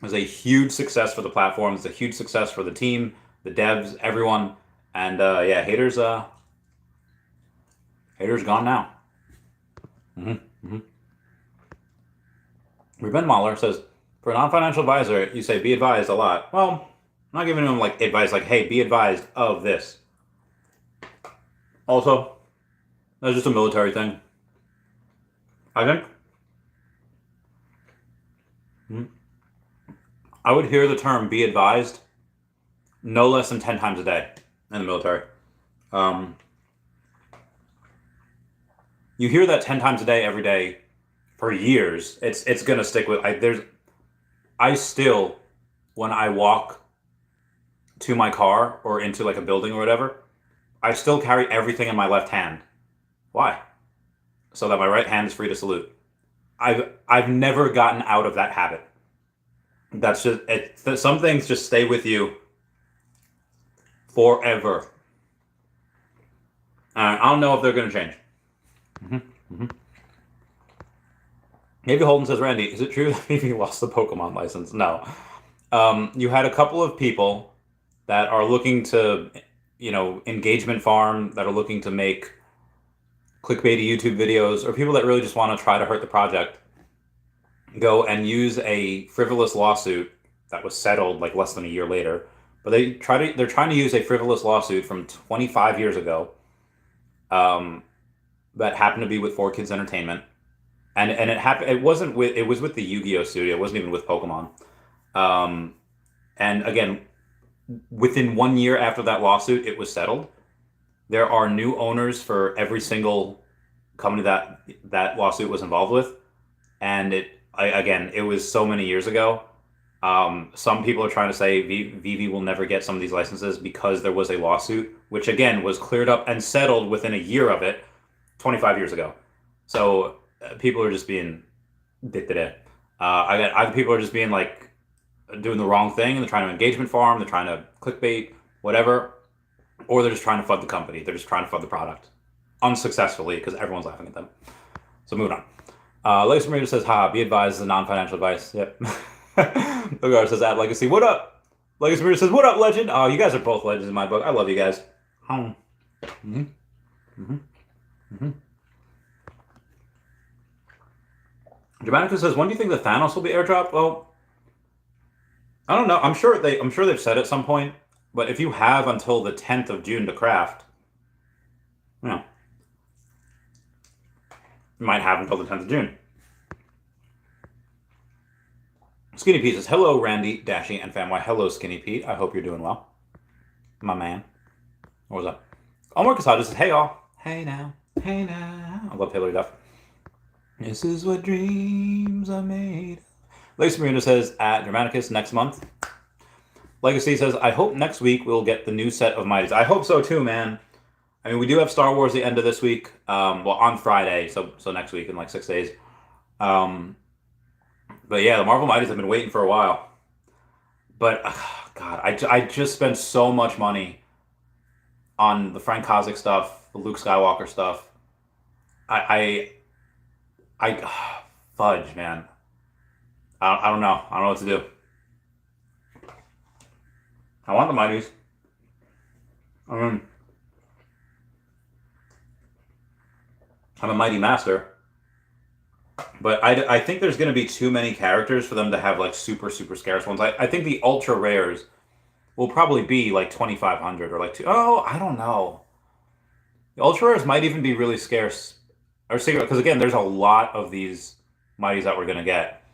It was a huge success for the platform. It's a huge success for the team, the devs, everyone. And yeah, haters gone now. Ruben Mahler says, for a non-financial advisor, you say be advised a lot. Well, I'm not giving him like advice like, hey, be advised of this. Also, that's just a military thing. I think I would hear the term be advised no less than 10 times a day in the military. You hear that 10 times a day, every day, for years. It's gonna stick with. I still, when I walk to my car or into like a building or whatever, I still carry everything in my left hand. Why? So that my right hand is free to salute. I've never gotten out of that habit. That's just it. Some things just stay with you forever. I don't know if they're gonna change. Maybe Holden says, Randy, is it true that maybe you lost the Pokemon license? No. You had a couple of people that are looking to, engagement farm, that are looking to make clickbaity YouTube videos, or people that really just want to try to hurt the project, go and use a frivolous lawsuit that was settled like less than a year later. But they're trying to use a frivolous lawsuit from 25 years ago that happened to be with 4Kids Entertainment. And it happened. It was with the Yu-Gi-Oh studio. It wasn't even with Pokemon. And again, within 1 year after that lawsuit, it was settled. There are new owners for every single company that lawsuit was involved with, and it was so many years ago. Some people are trying to say Veve will never get some of these licenses because there was a lawsuit, which again was cleared up and settled within a year of it, 25 years ago. So people are just being other people are just being like doing the wrong thing, and they're trying to engagement farm, they're trying to clickbait, whatever, or they're just trying to fund the company. They're just trying to fund the product. unsuccessfully because everyone's laughing at them. So moving on. Legacy Marina says, "Ha, be advised, is a non-financial advice." Yep. Logar says, "At Legacy, what up?" Legacy Marina says, "What up, legend?" Oh, you guys are both legends in my book. I love you guys. Mm-hmm. Mm-hmm. Mm-hmm. Dramatica says, "When do you think the Thanos will be airdropped?" Well, I don't know. I'm sure they've said at some point. But if you have until the 10th of June to craft, you know, you might have until the 10th of June. Skinny Pete says, "Hello, Randy, Dashy, and Famway." Hello, Skinny Pete. I hope you're doing well, my man. What was that? Omar Casada says, "Hey, all. Hey now. Hey now." I love Hillary Duff. This is what dreams are made. Legacy Marina says, "At Dramaticus next month." Legacy says, "I hope next week we'll get the new set of Mighties." I hope so too, man. I mean, we do have Star Wars the end of this week. Well, on Friday, so next week in like 6 days. But yeah, the Marvel Mighties have been waiting for a while. But God, I just spent so much money on the Frank Kozik stuff, the Luke Skywalker stuff. I fudge, man. I don't know. I don't know what to do. I want the Mighties. I'm a Mighty Master. But I think there's going to be too many characters for them to have like super, super scarce ones. I think the ultra rares will probably be like 2,500 or like two. Oh, I don't know. The ultra rares might even be really scarce. Or secret, because again, there's a lot of these Mighties that we're going to get.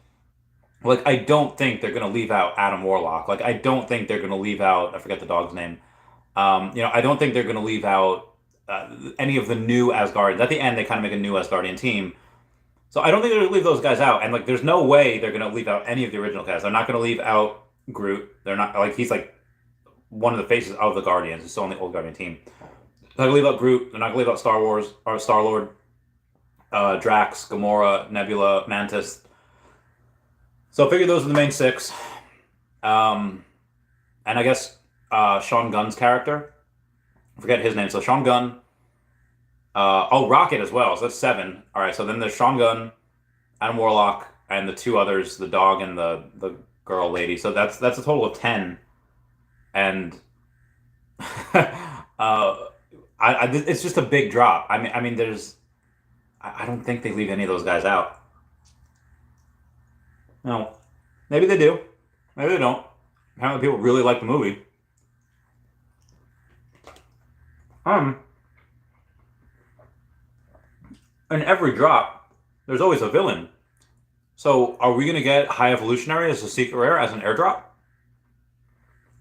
Like, I don't think they're going to leave out Adam Warlock. Like, I don't think they're going to leave out, I forget the dog's name. I don't think they're going to leave out any of the new Asgardians. At the end, they kind of make a new Asgardian team. So I don't think they're going to leave those guys out. And, like, there's no way they're going to leave out any of the original cast. They're not going to leave out Groot. They're not, like, he's, like, one of the faces of the Guardians. He's still on the old Guardian team. They're not going to leave out Groot. They're not going to leave out Star Wars, or Star-Lord, Drax, Gamora, Nebula, Mantis. So I figure those are the main six. And I guess Sean Gunn's character. I forget his name. So Sean Gunn. Rocket as well. So that's 7. All right. So then there's Sean Gunn, Adam Warlock, and the 2 others, the dog and the girl lady. So that's a total of 10. And it's just a big drop. I mean, there's. I don't think they leave any of those guys out. No, maybe they do. Maybe they don't. Apparently, people really like the movie. In every drop, there's always a villain. So, are we gonna get High Evolutionary as a secret rare as an airdrop?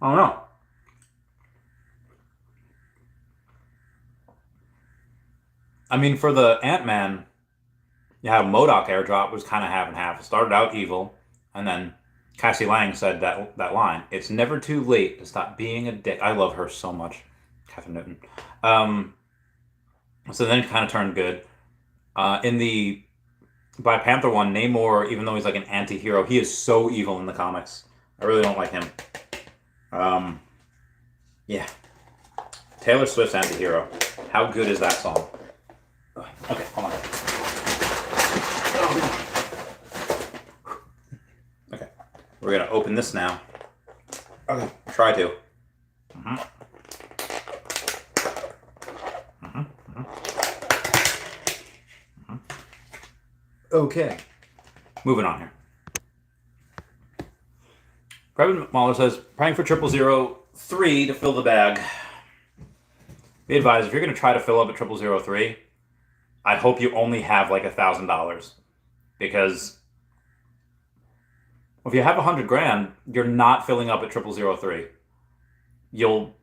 I don't know. I mean, for the Ant-Man, yeah, MODOK airdrop was kind of half and half. It started out evil, and then Cassie Lang said that line: "It's never too late to stop being a dick." I love her so much, Catherine Newton. So then it kind of turned good. In the Black Panther one, Namor, even though he's like an anti-hero, he is so evil in the comics. I really don't like him. Yeah. Taylor Swift's anti-hero. How good is that song? Okay, hold on. Okay, we're gonna open this now. Okay, try to. Okay, moving on here. Private Mahler says, "Praying for 0003 to fill the bag." Be advised, if you're going to try to fill up a 0003, I hope you only have like $1,000, because if you have 100 grand, you're not filling up at 0003. You'll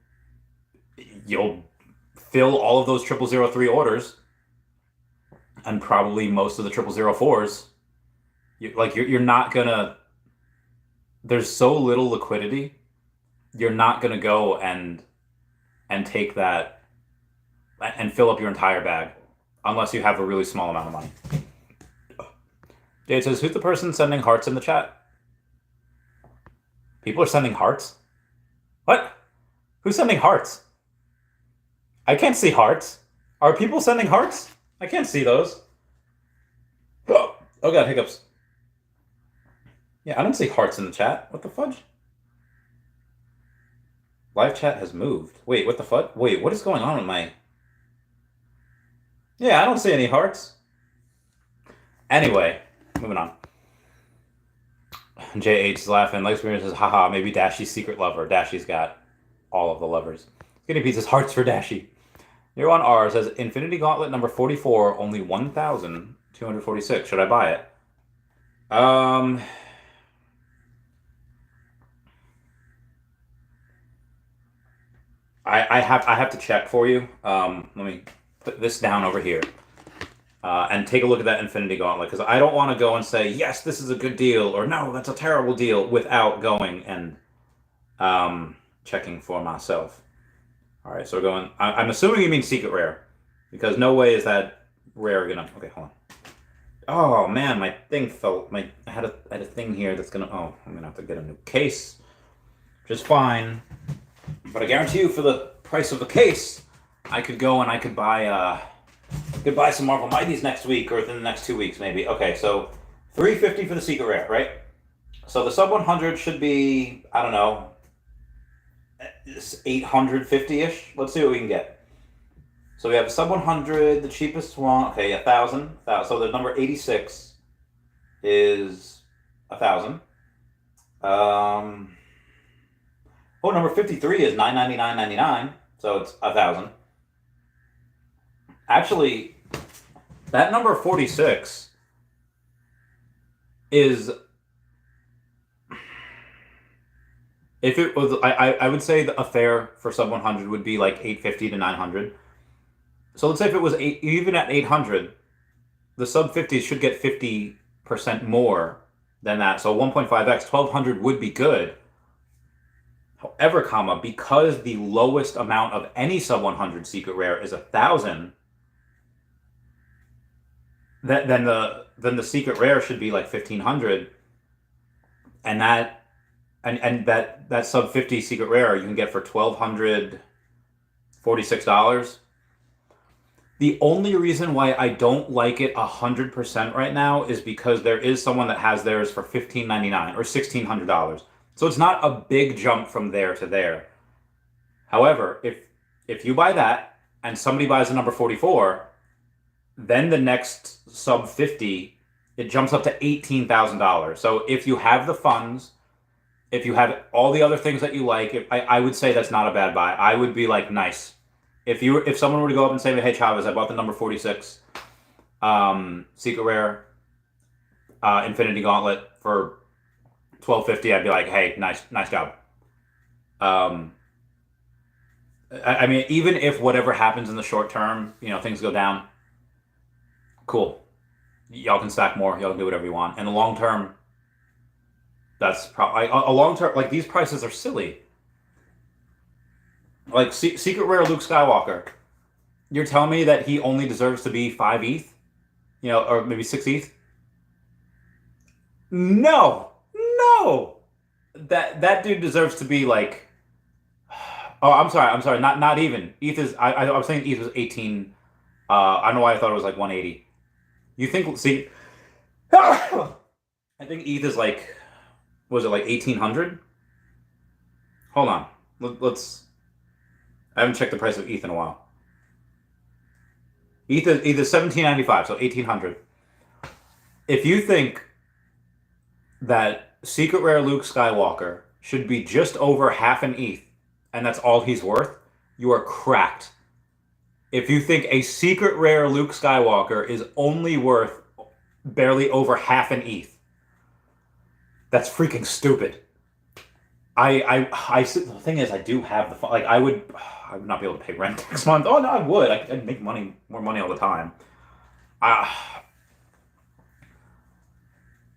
fill all of those 0003 orders, and probably most of the 0004s. You're not gonna. There's so little liquidity. You're not gonna go and take that and fill up your entire bag unless you have a really small amount of money. Jade says, "Who's the person sending hearts in the chat?" People are sending hearts? What? Who's sending hearts? I can't see hearts. Are people sending hearts? I can't see those. Oh god, hiccups. Yeah, I don't see hearts in the chat. What the fudge? Live chat has moved. Wait, what the fudge? Wait, what is going on with my... Yeah, I don't see any hearts. Anyway, moving on. JH is laughing. Lex Spears says, haha, maybe Dashie's secret lover. Dashie's got all of the lovers. Skinny Pete says, hearts for Dashie. Near on R says, Infinity Gauntlet number 44, only 1,246. Should I buy it? I have to check for you. Let me put this down over here. And take a look at that Infinity Gauntlet, because I don't want to go and say, yes, this is a good deal, or no, that's a terrible deal, without going and checking for myself. All right, so we're going... I'm assuming you mean secret rare, because no way is that rare gonna... Okay, hold on. Oh, man, my thing fell... I had a thing here that's gonna... Oh, I'm gonna have to get a new case, which is fine. But I guarantee you, for the price of the case, I could go and I could buy... Could buy some Marvel Mighties next week, or within the next 2 weeks, maybe. Okay, so $350 for the secret rare, right? So the sub 100 should be, I don't know, 850-ish. Let's see what we can get. So we have a sub 100, the cheapest one. Okay, 1,000. So the number 86 is 1,000. Oh, number 53 is $999.99. So it's 1,000. Actually, that number 46 is, if it was, I would say a fair for sub 100 would be like 850 to 900. So let's say if it was even at 800, the sub 50 should get 50% more than that. So 1.5x, 1,200 would be good. However, because the lowest amount of any sub 100 secret rare is 1,000, then the secret rare should be like 1,500, and that sub 50 secret rare you can get for $1,246. The only reason why I don't like it 100% right now is because there is someone that has theirs for $1,599 or $1,600. So it's not a big jump from there to there. However, if you buy that and somebody buys the number 44, then the next sub 50, it jumps up to $18,000. So if you have the funds, if you have all the other things that you like, I would say that's not a bad buy. I would be like, nice. If someone were to go up and say, hey, Chavez, I bought the number 46 secret rare Infinity Gauntlet for $1,250, I'd be like, hey, nice job. I mean, even if whatever happens in the short term, things go down, cool. Y'all can stack more. Y'all can do whatever you want. In the long term, that's probably a long term. Like, these prices are silly. Like secret rare Luke Skywalker, you're telling me that he only deserves to be 5 ETH, or maybe 6 ETH? No. That dude deserves to be like. Oh, I'm sorry. Not even. ETH is. I was saying ETH was 18. I don't know why I thought it was like 180. You think? See, I think ETH is like. Was it like 1,800? Hold on. Let's. I haven't checked the price of ETH in a while. ETH is 1795, so 1,800. If you think that secret rare Luke Skywalker should be just over half an ETH, and that's all he's worth, you are cracked. If you think a secret rare Luke Skywalker is only worth barely over half an ETH, that's freaking stupid. The thing is, I do have the like. I would not be able to pay rent next month. Oh no, I would. I'd make more money all the time. Oh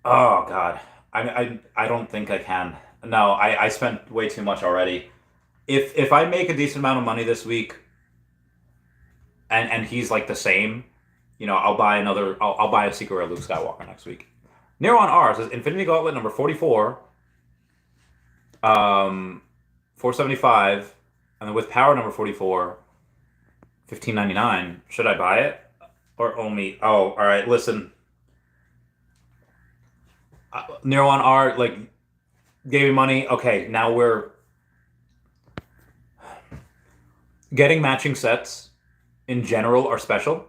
god, I don't think I can. No, I spent way too much already. If I make a decent amount of money this week, and he's like the same, I'll buy I'll buy a secret rare Luke Skywalker next week. Neron R says Infinity Gauntlet number 44. 475, and then with power number 44, $15.99. Should I buy it or OMI? Oh, all right. Listen, Nero on R like gave me money. Okay, now we're getting matching sets in general are special,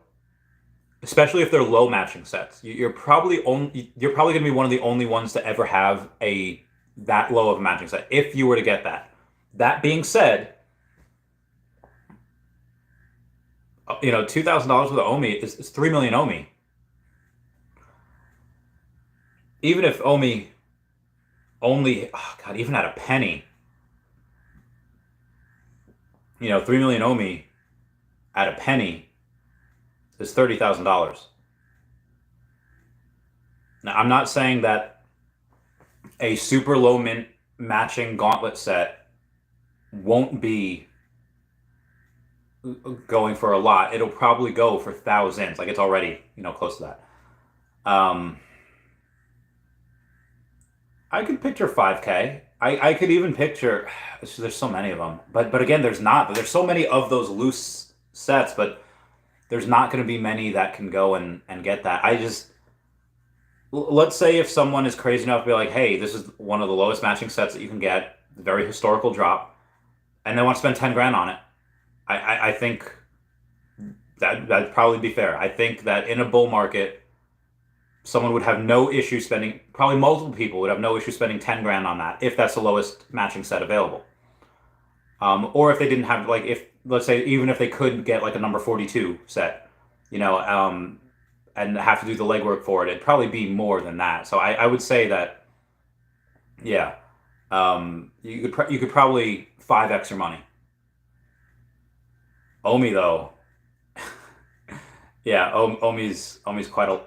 especially if they're low matching sets. You're probably going to be one of the only ones to ever have a that low of a matching set if you were to get that. That being said, $2,000 with an OMI is 3 million OMI. Even if OMI only, oh God, even at a penny, 3 million OMI at a penny is $30,000. Now, I'm not saying that a super low mint matching gauntlet set won't be going for a lot. It'll probably go for thousands. Like it's already, close to that. I could picture 5K. I could even picture. There's so many of them, but again, there's not. But there's so many of those loose sets, but there's not going to be many that can go and get that. Let's say if someone is crazy enough to be like, hey, this is one of the lowest matching sets that you can get, very historical drop, and they want to spend 10 grand on it. I think that'd probably be fair. I think that in a bull market, someone would have no issue spending, probably multiple people would have no issue spending 10 grand on that if that's the lowest matching set available. Or if they didn't have, like, if, let's say, even if they could get like a number 42 set, and have to do the legwork for it, it'd probably be more than that. So I would say that, yeah, you could probably 5x your money. OMI though, yeah, OMI's quite a.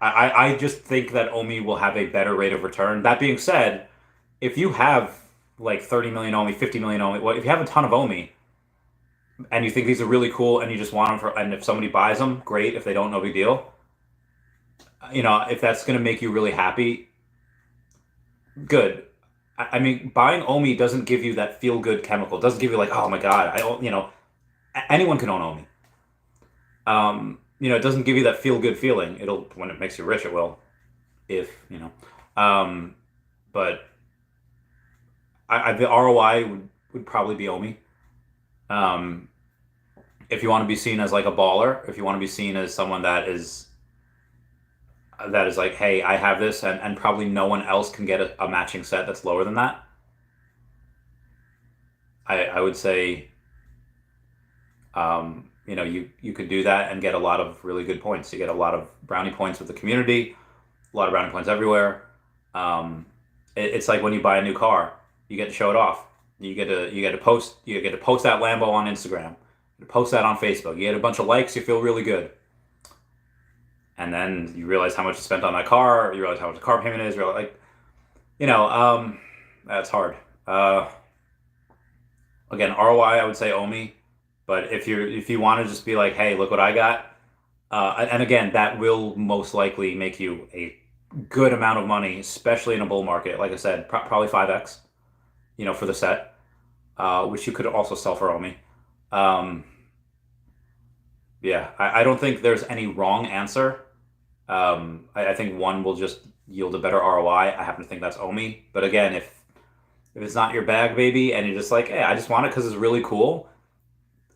I just think that OMI will have a better rate of return. That being said, if you have like 30 million OMI, 50 million OMI, well, if you have a ton of OMI and you think these are really cool and you just want them for, and if somebody buys them, great. If they don't, no big deal. If that's going to make you really happy, good. I mean, buying OMI doesn't give you that feel good chemical. It doesn't give you like, oh my God, anyone can own OMI. It doesn't give you that feel good feeling. When it makes you rich, it will, if, but the ROI would probably be OMI. If you want to be seen as like a baller, if you want to be seen as someone that is like, hey, I have this, and probably no one else can get a matching set that's lower than that. I would say, you could do that and get a lot of really good points. You get a lot of brownie points with the community, a lot of brownie points everywhere. It's like when you buy a new car, you get to show it off. You get to post that Lambo on Instagram, you post that on Facebook. You get a bunch of likes, you feel really good. And then you realize how much you spent on that car, you realize how much the car payment is, that's hard. Again, ROI, I would say OMI, but if you want to just be like, hey, look what I got, and again, that will most likely make you a good amount of money, especially in a bull market. Like I said, probably 5x, for the set, which you could also sell for OMI. Yeah, I don't think there's any wrong answer. I think one will just yield a better ROI. I happen to think that's OMI. But again, if it's not your bag, baby, and you're just like, hey, I just want it because it's really cool,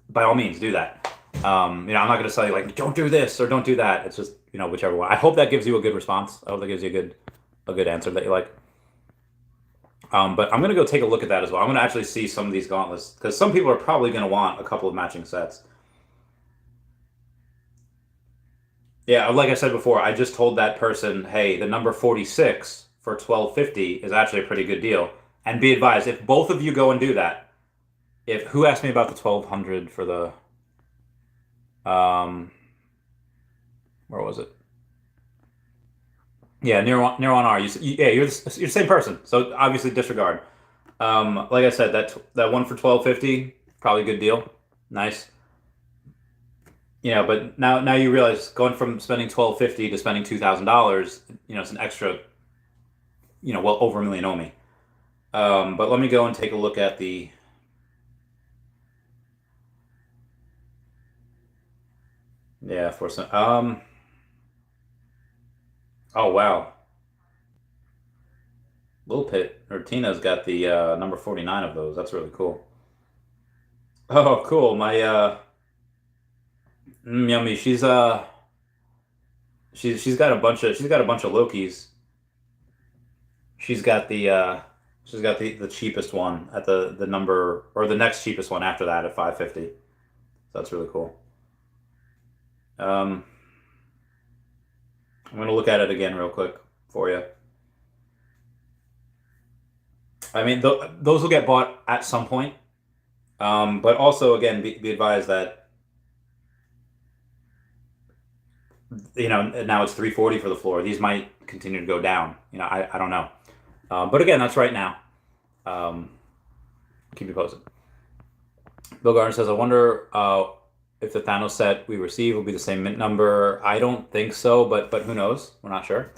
by all means, do that. I'm not going to tell you like, don't do this or don't do that. It's just, whichever one. I hope that gives you a good response. I hope that gives you a good answer that you like. But I'm going to go take a look at that as well. I'm going to actually see some of these gauntlets because some people are probably going to want a couple of matching sets. Yeah, like I said before, I just told that person, hey, the number 46 for 1250 is actually a pretty good deal. And be advised, if both of you go and do that, who asked me about the 1200 for the where was it? Yeah, near on R. You're the same person, so obviously disregard. Like I said, that one for 1250, probably a good deal, nice. But now you realize going from spending 1250 to spending $2,000, it's an extra, well over a million OMI. But let me go and take a look at the. Yeah, for some. Oh wow, Lil Pit or Tina's got the number 49 of those. That's really cool. Oh, cool. My Yummy. She's got a bunch of Lokis. She's got the cheapest one at the number or the next cheapest one after that at 550. So that's really cool. Um, I'm gonna look at it again real quick for you. I mean, those will get bought at some point. But also again, be advised that now it's 340 for the floor. These might continue to go down. I don't know. But again, that's right now. Um, keep you posted. Bill Gardner says, I wonder if the Thanos set we receive will be the same mint number. I don't think so, but who knows? We're not sure.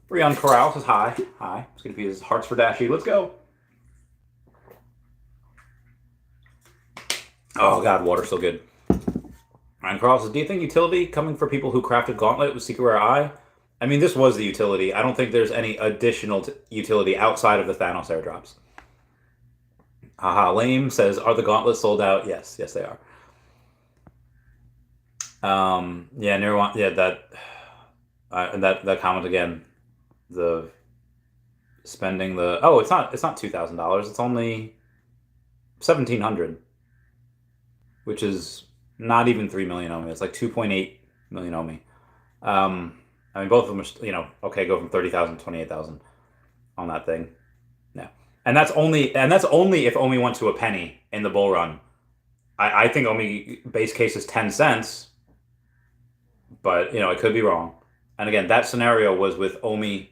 Rion Corral says hi. Hi. It's going to be his hearts for Dashy. Let's go. Oh, God, water's so good. Ryan Corral says, do you think utility coming for people who crafted Gauntlet with Secret Rare Eye? I mean, this was the utility. I don't think there's any additional utility outside of the Thanos airdrops. Haha, Lame says, are the gauntlets sold out? Yes, they are. Yeah, near one, yeah, and that comment again, the spending the it's not $2,000. It's only 1,700, which is not even 3 million OMI. It's like 2.8 million OMI. I mean, both of them are, okay, go from 30,000 to 28,000 on that thing. Yeah. And that's only if OMI went to a penny in the bull run. I think OMI base case is 10 cents, but it could be wrong. And again, that scenario was with OMI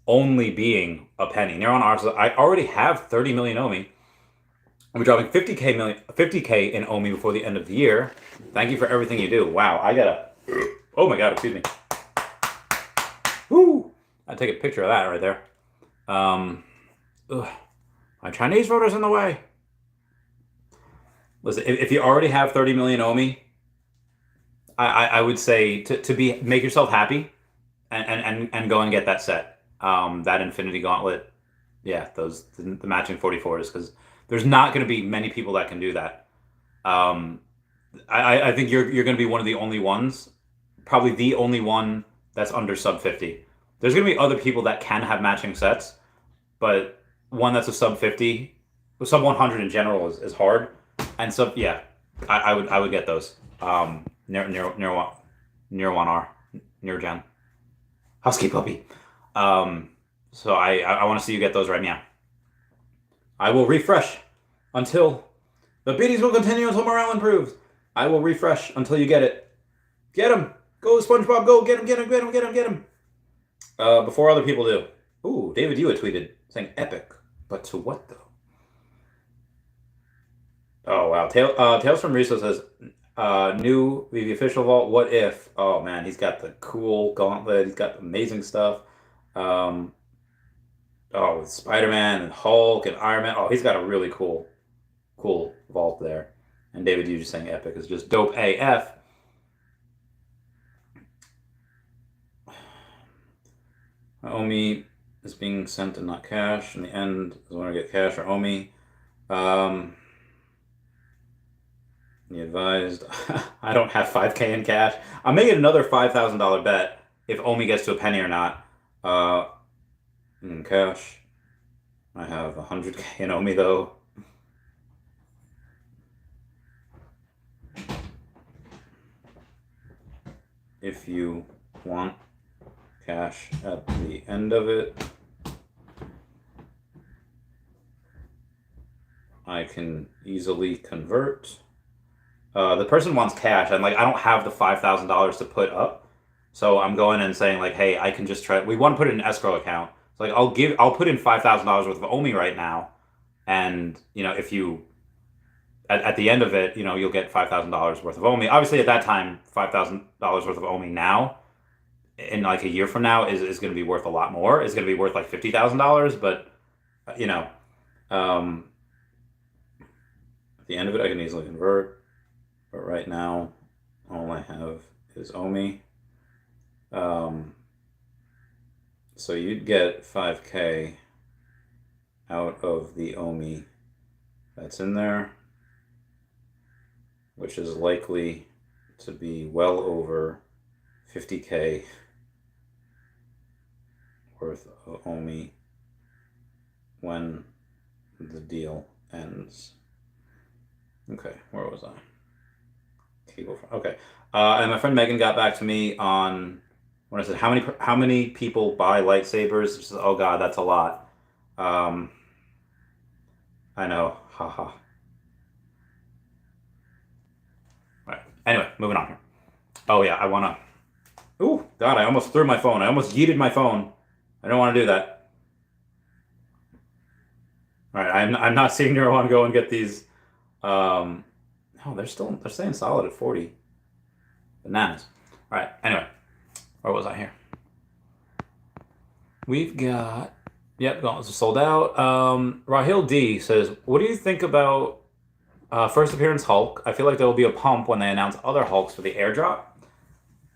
only being a penny. Near on ours, I already have 30 million OMI. I'm dropping 50K in OMI before the end of the year. Thank you for everything you do. Wow, oh my God, excuse me. Woo! I'd take a picture of that right there. My Chinese voter's in the way. Listen, if you already have 30 million OMI, I would say to make yourself happy and go and get that set. That Infinity Gauntlet, yeah, the matching 44s, because there's not going to be many people that can do that. I think you're going to be one of the only ones, probably the only one that's under sub 50. There's going to be other people that can have matching sets, but one that's a sub 50, sub 100 in general is hard. And so yeah, I would get those. Near 1R, near Gen. Husky puppy. So I want to see you get those right now. I will refresh until the beatings will continue until morale improves. I will refresh until you get it. Get him! Go, SpongeBob! Go! Get him! Before other people do. Ooh, David Hewitt tweeted saying epic, but to what though? Oh wow, Tales from Riso says new Veve official vault. What if? Oh man, he's got the cool gauntlet. He's got amazing stuff. With Spider-Man and Hulk and Iron Man. Oh, he's got a really cool vault there. And David, you just saying epic is just dope AF. OMI is being sent and not cash. In the end, I want to get cash or OMI. You advised. I don't have 5K in cash. I'm making another $5,000 bet if OMI gets to a penny or not. In cash, I have 100K in OMI though. If you want cash at the end of it, I can easily convert. The person wants cash, and I don't have the $5,000 to put up, so I'm going and saying hey, I can just try. We want to put it in an escrow account, so I'll put in $5,000 worth of OMI right now, and if you at the end of it, you'll get $5,000 worth of OMI. Obviously, at that time, $5,000 worth of OMI now, in a year from now, is going to be worth a lot more. It's going to be worth $50,000, but at the end of it, I can easily convert. But right now, all I have is OMI. So you'd get 5K out of the OMI that's in there, which is likely to be well over 50K worth of OMI when the deal ends. Okay, where was I? Okay, and my friend Megan got back to me on when I said how many people buy lightsabers. She says, "Oh God, that's a lot." I know, haha. All right. Anyway, moving on here. Oh yeah, I wanna. Ooh, God, I almost threw my phone. I almost yeeted my phone. I don't want to do that. All right, I'm not seeing her want to go and get these. No, they're staying solid at 40. Bananas. All right. Anyway, where was I here? We've got. Yep, Gauntlet's sold out. Rahil D says, "What do you think about first appearance Hulk? I feel like there will be a pump when they announce other Hulks for the airdrop.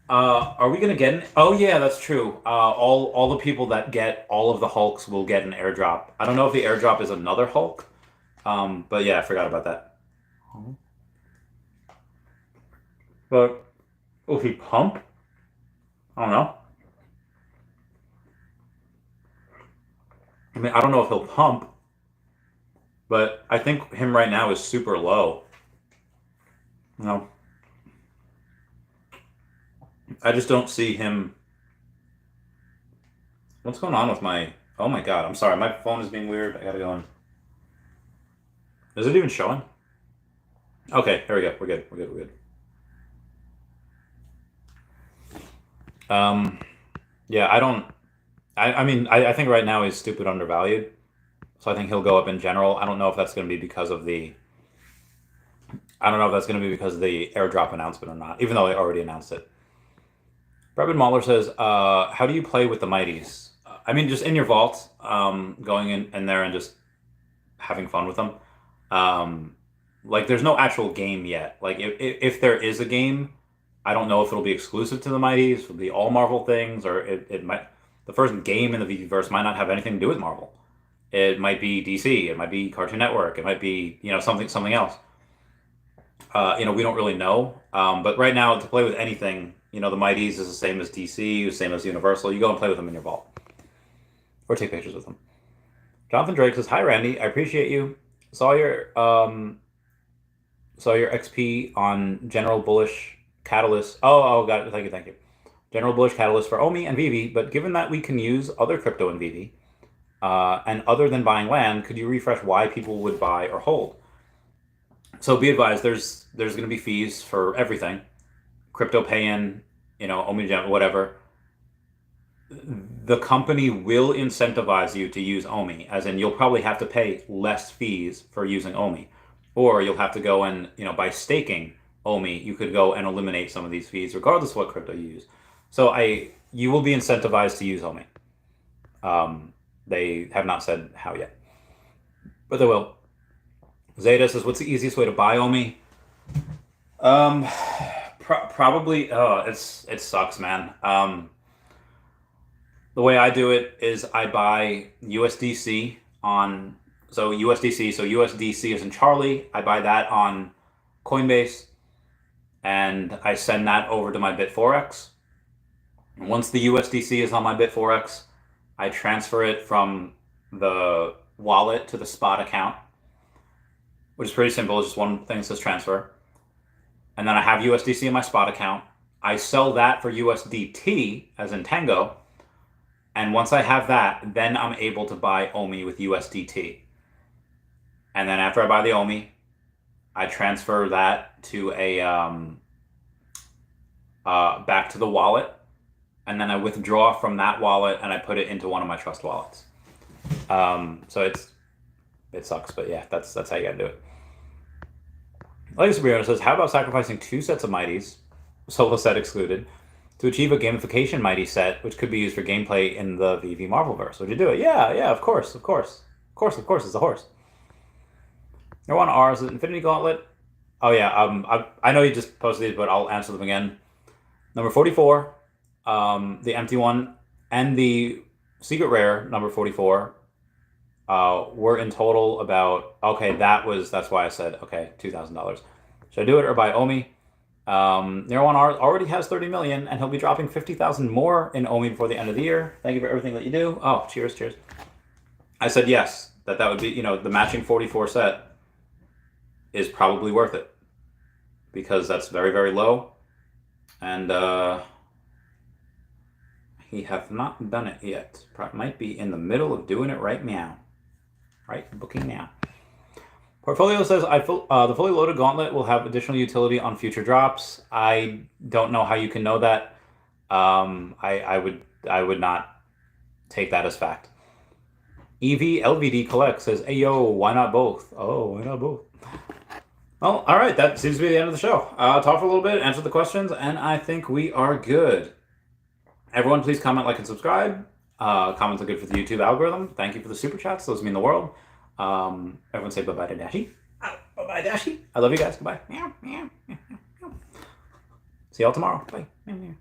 Are we gonna get an? Oh yeah, that's true. All the people that get all of the Hulks will get an airdrop. I don't know if the airdrop is another Hulk. But yeah, I forgot about that. But will he pump? I don't know. I mean, I don't know if he'll pump, but I think him right now is super low. You know, I just don't see him. What's going on with my? Oh my God, I'm sorry. My phone is being weird. I gotta go in. Is it even showing? Okay, here we go. We're good. We're good. We're good. Yeah, I don't. I mean, I think right now he's stupid undervalued. So I think he'll go up in general. I don't know if that's going to be because of the. I don't know if that's going to be because of the airdrop announcement or not, even though they already announced it. Brevin Mahler says, "How do you play with the mighties? I mean, just in your vault, going in there and just having fun with them. Like, there's no actual game yet. Like, if there is a game, I don't know if it'll be exclusive to the mighties, it'll be all Marvel things, or it might. The first game in the VVverse might not have anything to do with Marvel. It might be DC. It might be Cartoon Network. It might be something else. We don't really know. But right now, to play with anything, the Mighties is the same as DC, the same as Universal. You go and play with them in your vault, or take pictures with them. Jonathan Drake says, "Hi Randy, I appreciate you. Saw your XP on General Bullish Catalyst. Oh, got it. Thank you. General Bullish Catalyst for OMI and Veve. But given that we can use other crypto in Veve, and other than buying land, could you refresh why people would buy or hold?" So be advised, there's going to be fees for everything, crypto pay-in, OMI, whatever. The company will incentivize you to use OMI, as in you'll probably have to pay less fees for using OMI, or you'll have to go and by staking OMI, you could go and eliminate some of these fees, regardless of what crypto you use. So you will be incentivized to use OMI. They have not said how yet, but they will. Zeta says, "What's the easiest way to buy OMI?" Probably. Oh, it sucks, man. The way I do it is I buy USDC on USDC. So USDC is in Charlie. I buy that on Coinbase, and I send that over to my Bit4x. Once the USDC is on my Bit4x, I transfer it from the wallet to the spot account, which is pretty simple. It's just one thing that says transfer. And then I have USDC in my spot account. I sell that for USDT, as in Tango. And once I have that, then I'm able to buy OMI with USDT. And then after I buy the OMI, I transfer that to back to the wallet. And then I withdraw from that wallet and I put it into one of my trust wallets. So it sucks, but yeah, that's how you gotta do it. Legacy Brianna says, "How about sacrificing 2 sets of mighties, solo set excluded, to achieve a gamification mighty set, which could be used for gameplay in the VV Marvelverse? Would you do it?" Yeah, of course. It's a horse. One R is it Infinity Gauntlet? Oh yeah, I know you just posted these, but I'll answer them again. Number 44, the empty one, and the secret rare, number 44, were in total about, okay, that's why I said, okay, $2,000. Should I do it or buy OMI? Nero One already has 30 million, and he'll be dropping 50,000 more in OMI before the end of the year. Thank you for everything that you do. Oh, cheers. I said yes, that would be, the matching 44 set is probably worth it, because that's very, very low, and he have not done it yet. Might be in the middle of doing it right now. Right, booking now. Portfolio says the fully loaded Gauntlet will have additional utility on future drops. I don't know how you can know that. I would not take that as fact. EV LVD Collect says, "Hey yo, why not both?" Oh, why not both? Well, all right, that seems to be the end of the show. Talk for a little bit, answer the questions, and I think we are good. Everyone, please comment, like, and subscribe. Comments are good for the YouTube algorithm. Thank you for the super chats; those mean the world. Everyone say bye-bye to Dashi. Bye-bye, Dashi. I love you guys. Goodbye. See y'all tomorrow. Bye.